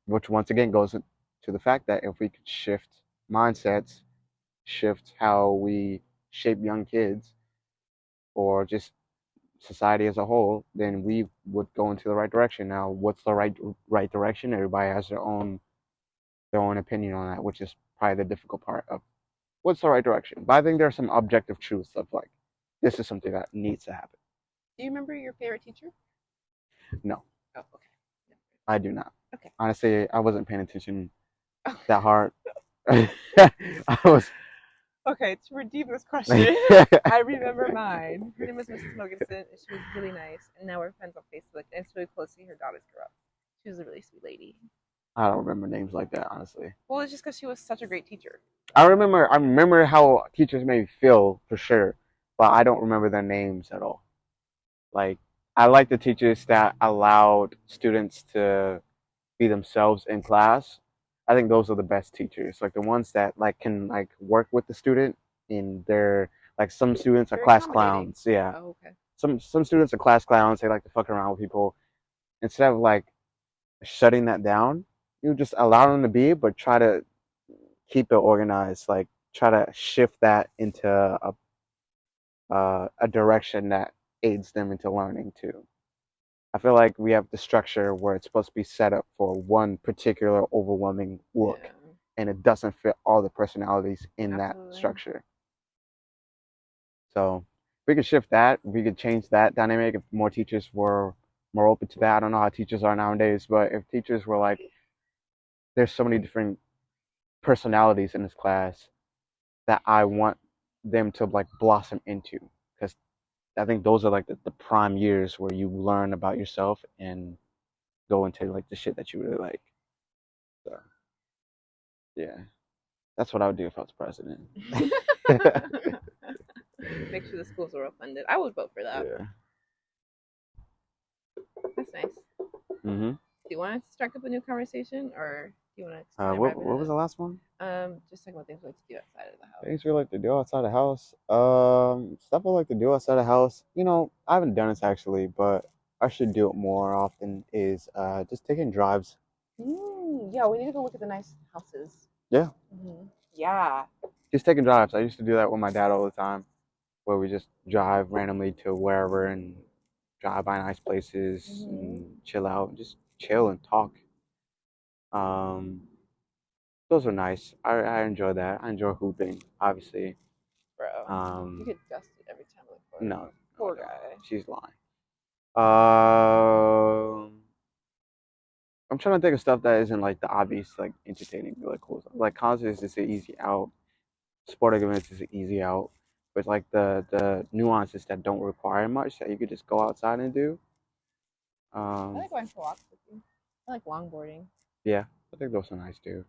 Which once again goes to the fact that if we could shift mindsets, shift how we shape young kids, or just society as a whole, then we would go into the right direction. Now, what's the right direction? Everybody has their own opinion on that, which is probably the difficult part of what's the right direction. But I think there's some objective truths of like this is something that needs to happen. Do you remember your favorite teacher? No, Oh, okay. No. I do not. Okay. Honestly, I wasn't paying attention Oh, that hard. I was. okay, to redeem this question, I remember mine. Her name was Mrs. Mogensen, and she was really nice. And now we're friends on Facebook, and it's really cool to see her daughters grow up. She was a really sweet lady. I don't remember names like that, honestly. Well, it's just because she was such a great teacher. I remember how teachers made me feel for sure, but I don't remember their names at all. Like I like the teachers that allowed students to be themselves in class. I think those are the best teachers. Like the ones that like can like work with the student in their like some students are Very class accommodating. clowns. Yeah. Oh, okay. Some students are class clowns. They like to fuck around with people. Instead of like shutting that down, you just allow them to be, but try to keep it organized. Like try to shift that into a direction that aids them into learning too. I feel like we have the structure where it's supposed to be set up for one particular overwhelming look, Yeah, and it doesn't fit all the personalities in that absolutely. structure. So if we could shift that, we could change that dynamic. If more teachers were more open to that, I don't know how teachers are nowadays, but if teachers were like, there's so many different personalities in this class that I want them to like blossom into, because I think those are like the prime years where you learn about yourself and go into like the shit that you really like. So yeah, that's what I would do if I was president. Make sure the schools are well funded. I would vote for that. Yeah. That's nice. Mhm. Do you want to strike up a new conversation, or do you want to just kind of What wrap it was up? the last one? Just talking about things we like to do outside of the house. Things we like to do outside the house. Stuff I like to do outside the house. I haven't done this actually, but I should do it more often. Is just taking drives. Yeah, we need to go look at the nice houses. Yeah, Yeah. just taking drives. I used to do that with my dad all the time, where we just drive randomly to wherever and drive by nice places and chill out, just chill and talk. Um, those are nice. I enjoy that. I enjoy hooping, obviously. Bro, you Um, get dusted every time I look for it. no, no, I Poor don't. guy. She's lying. Um, I'm trying to think of stuff that isn't like the obvious, like entertaining, like cool stuff. Like concerts is an easy out. Sporting events is an easy out. But like the nuances that don't require much that you could just go outside and do. I Um, like going for walks with you. I like longboarding. yeah, I think those are nice too.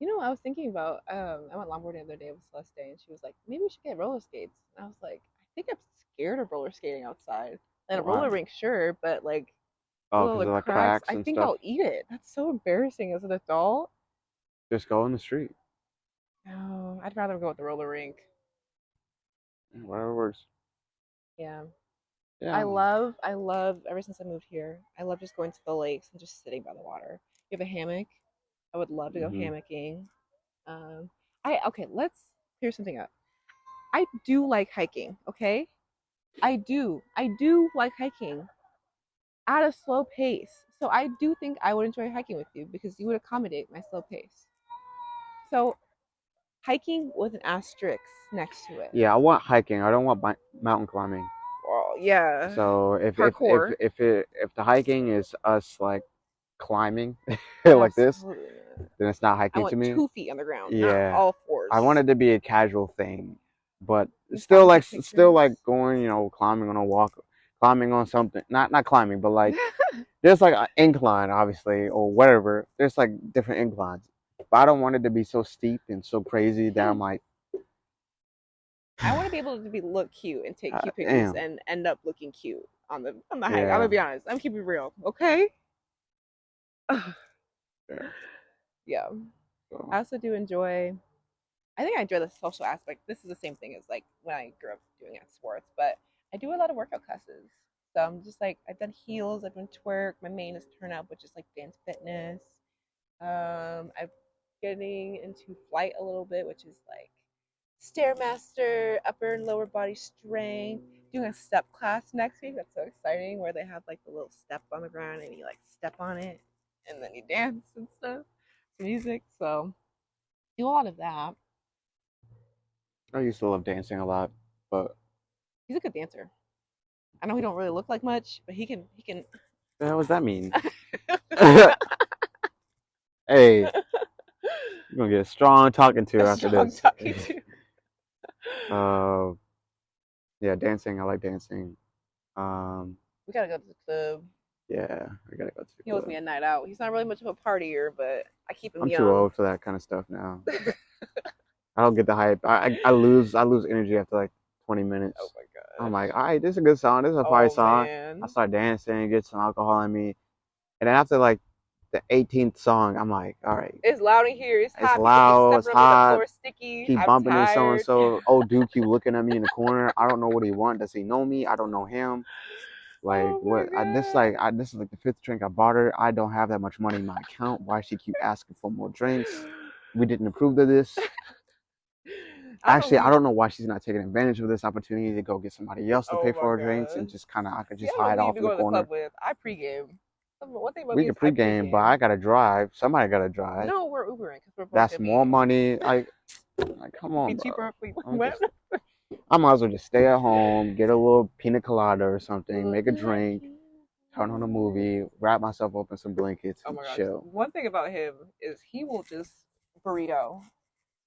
You know, I was thinking about. I went longboarding the other day with Celeste, and she was like, "Maybe we should get roller skates." And I was like, "I think I'm scared of roller skating outside. And a roller Why? rink, sure, but like Oh, with all because the of like cracks, cracks I and think stuff. I'll eat it. That's so embarrassing as an adult." Just go in the street. Oh, I'd rather go with the roller rink. Whatever works. Yeah. Yeah. I love, ever since I moved here, I love just going to the lakes and just sitting by the water. You have a hammock. I would love to go Hmm. hammocking. Okay, let's clear something up. I do like hiking, okay? I do like hiking at a slow pace. So I do think I would enjoy hiking with you because you would accommodate my slow pace. So hiking with an asterisk next to it. Yeah, I want hiking. I don't want mountain climbing. Well, yeah. So Parkour. if the hiking is us like climbing like this, Absolutely not. then it's not I hiking to want me. 2 feet on the ground, not Yeah, all I fours. want it to be a casual thing, but You still probably like take still pictures. like going, climbing on a walk, climbing on something. Not climbing, but like there's like an incline, obviously, or whatever. There's like different inclines, but I don't want it to be so steep and so crazy that I'm like, I want to be able to look cute and take cute pictures damn, and end up looking cute on the hike. I'm yeah, gonna be honest. I'm keeping it real, okay? yeah. Yeah. I So also do enjoy. I think I enjoy the social aspect. This is the same thing as like when I grew up doing sports, but I do a lot of workout classes. So I'm just like I've done heels, I've done twerk. My main is turn up, which is like dance fitness. I'm getting into flight a little bit, which is like stairmaster, upper and lower body strength. Doing a step class next week. That's so exciting. Where they have like the little step on the ground and you like step on it, and then you dance and stuff. Music. So do a lot of that. I used to love dancing a lot, but He's a good dancer. I know he don't really look like much, but he can. He can. what the hell does that mean? Hey, you're gonna get a strong talking to A after strong this. talking to. uh, yeah, dancing. I like dancing. Um, We gotta go to the club. yeah, I gotta go to the He owes club. me a night out. He's not really much of a partier, but I keep him I'm too young. old for that kind of stuff now. I don't get the hype. I lose energy after like 20 Oh minutes. my I'm gosh. like, all right, this is a good song. This is a fire Oh song. I man. start dancing, get some alcohol in me, and then after like the 18th song, I'm like, all right, It's loud in here. It's it's hot. People keep loud, it's stepping on me. The hot. floor's sticky. Keep I'm bumping into so and tired. so. Old dude keep looking at me in the corner. I don't know what he want. Does he know me? I don't know him. Like Oh my what? god. This is like the fifth drink I bought her. I don't have that much money in my account. Why she keep asking for more drinks? We didn't approve of this. I Actually, I believe. don't know why she's not taking advantage of this opportunity to go get somebody else to Oh pay my for her drinks and god. just kind of I could See, just I don't know hide who you off be in the going to the club corner. with. I pregame. One thing about We me is could I pregame, but I pregame. gotta drive. Somebody gotta drive. No, we're Ubering because we're both That's gonna more be money. Come be on, bro. cheaper if we I'm went. just I might as well just stay at home, get a little pina colada or something, make a Looking like drink, you. turn on a movie, wrap myself up in some blankets, Oh and my gosh. chill. One thing about him is he will just burrito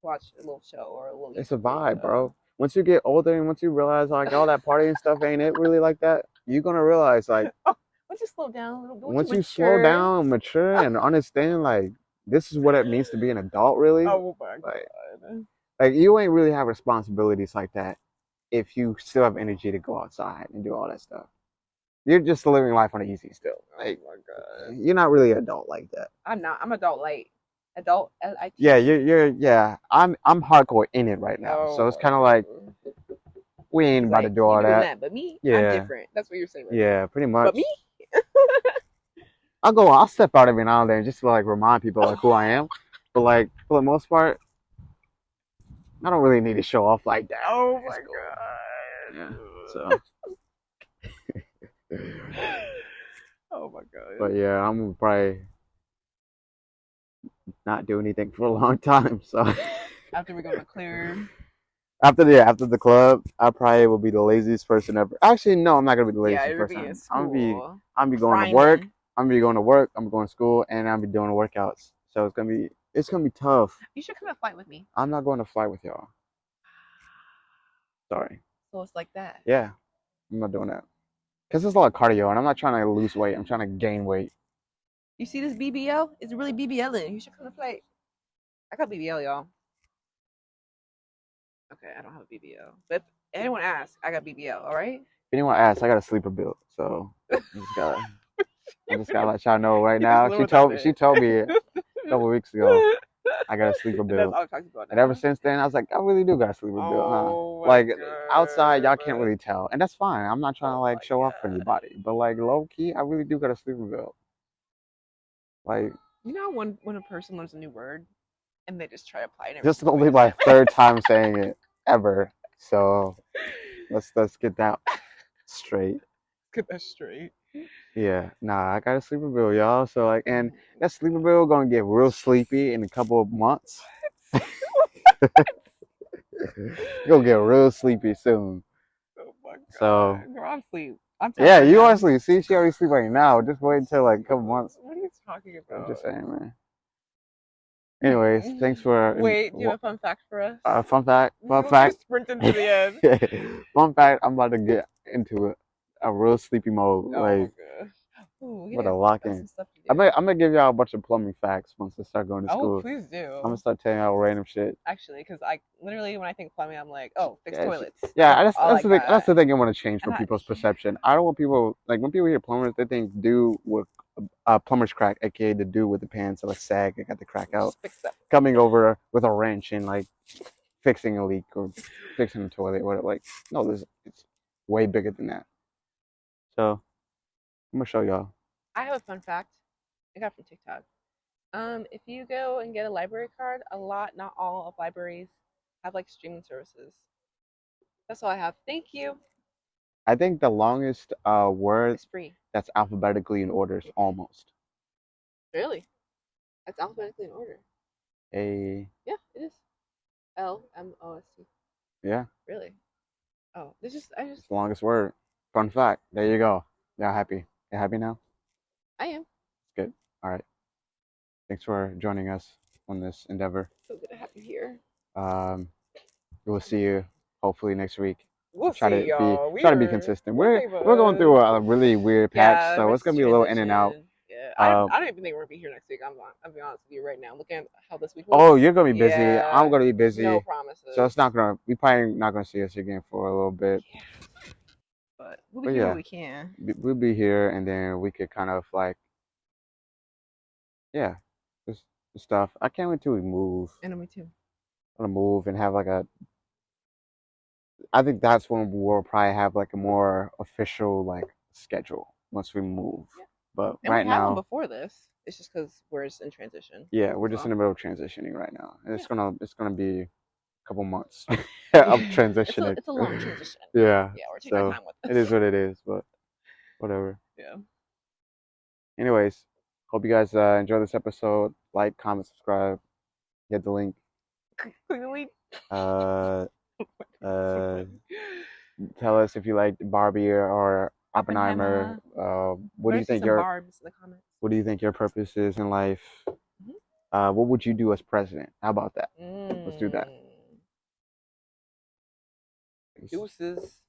watch a little show or a little It's a YouTube vibe, video. bro. Once you get older and once you realize like all that partying stuff ain't it really like that, you're gonna realize like Oh, once you slow down a little bit, once you once you slow mature. down, mature, and understand like this is what it means to be an adult, really. Oh my Like, god. like you ain't really have responsibilities like that if you still have energy to go outside and do all that stuff. You're just living life on the easy still. Oh Like my god. you're not really an adult like that. I'm not. I'm adult light. Adult Yeah, LIT. yeah. I'm hardcore in it right now, so Oh it's my kind of like god. we ain't He's about to like, do you all be doing that. that, but me, I'm Yeah, different. That's what you're saying right now. yeah, pretty But much. me? I'll step out every now and then just to like remind people like who I am, but like for the most part, I don't really need to show off like that. Oh It's my cool. Yeah. god. So, Oh my god. but yeah, I'm gonna probably not do anything for a long time. So After we go to clear. after the club, I probably will be the laziest person ever. Actually, no, I'm not gonna be the Yeah, laziest it'll be person. in school. I'm gonna be going to work. Grinding. I'm gonna be going to work. I'm going to school, and I'm gonna be doing workouts. So it's gonna be tough. You should come and fight with me. I'm not going to fight with y'all. Sorry. So it's like that. Yeah, I'm not doing that. Because it's a lot of cardio, and I'm not trying to lose weight. I'm trying to gain weight. You see this BBL? It's really BBLing. You should come to fight. I got BBL, y'all. Okay, I don't have a BBL. But if anyone asks, I got BBL, all right? If anyone asks, I got a sleeper build, so I just gotta let y'all know right Keep it now. low down there. She told me it a couple weeks ago. I got a sleeper And that's bill. all it talks about And ever now. since then, I was like, I really do got a sleeper bill, huh? Oh my Like outside, y'all can't god. really tell, and that's fine. I'm not trying to Oh like my show off for god. anybody, but like low key, I really do got a sleeper bill. Like You know when a person learns a new word and they just try to apply it every this is single only my third time saying it ever, so let's get that straight. Get that straight. Yeah, nah, I got a sleeper bill, y'all. So like, and Oh that sleeper bill gonna get real sleepy in a couple of months. Gonna get real sleepy soon. Oh my So god. Girl, I'm asleep. I'm tired yeah, right you are now. asleep. See, she already sleep right now. Just wait until like a couple months. What are you talking I'm about? just saying, man. Anyways, thanks for Wait, do you have a fun fact for us? fun fact. Fun You're fact. sprinting to the end. Fun fact. I'm about to get into a real sleepy mode. Oh my Like, gosh. Ooh, I'm we about to gotta lock got in. some stuff to I'm do. gonna give y'all a bunch of plumbing facts once I start going to Oh, school. please I'm gonna do. start telling y'all random shit. Actually, because I literally when I think plumbing, I'm like, oh, fix Yeah, toilets. yeah. That's That's all I that's the thing. got. That's the thing I want to change for And I, people's perception. I don't want people like when people hear plumbers, they think do with plumber's crack, aka the dude with the pants that like sag and got the crack out, just fix that. coming over with a wrench and like fixing a leak or fixing a toilet or like no, this it's way bigger than that. So I'm gonna show y'all. I have a fun fact. I got from TikTok. If you go and get a library card, a lot, not all of libraries have like streaming services. That's all I have. Thank you. I think the longest word It's free. that's alphabetically in order is almost. Really? It's alphabetically in order. A Yeah, it is. LMOST. yeah, Really? Oh, this just I just it's the longest word. Fun fact. There you go. Y'all happy? You happy now? I am Good. All right. Thanks for joining us on this endeavor. so good to have you here. Um, we'll see you hopefully next week. We'll Try see, to be y'all. consistent. We're We're going famous. through a really weird patch, Yeah, so we're it's gonna just be a little in and out. transition. Yeah, Um, I don't even think we're gonna be here next week. I'm be honest with you right now. Looking at how this week looks. oh, you're gonna be busy. I'm Yeah, gonna be no busy, so promises. it's not gonna. We probably not gonna see us again for a little bit. Yeah, but we'll be But here when yeah, we can. we'll be here, and then we could kind of like yeah, just stuff. I can't wait till we move. And me too. I wanna move and have like a. I think that's when we'll probably have like a more official like schedule once we move. Yeah, But and we right had one now, before this. It's just because we're just in transition. yeah, we're just in So the middle of transitioning right now, and yeah, it's gonna be a couple months of yeah. transitioning. It's a long transition. Yeah, Yeah, we're taking our so time with it this. is what it is, but whatever. Yeah. Anyways, hope you guys enjoy this episode. Like, comment, subscribe, hit the link. Clearly. Uh, So uh, funny. tell us if you like Barbie or Oppenheimer. Oppenheimer. What do We're you gonna see think some your barbs in the comments. What do you think your purpose is in life? Mhm. What would you do as president? How about that? Let's do that. Deuces.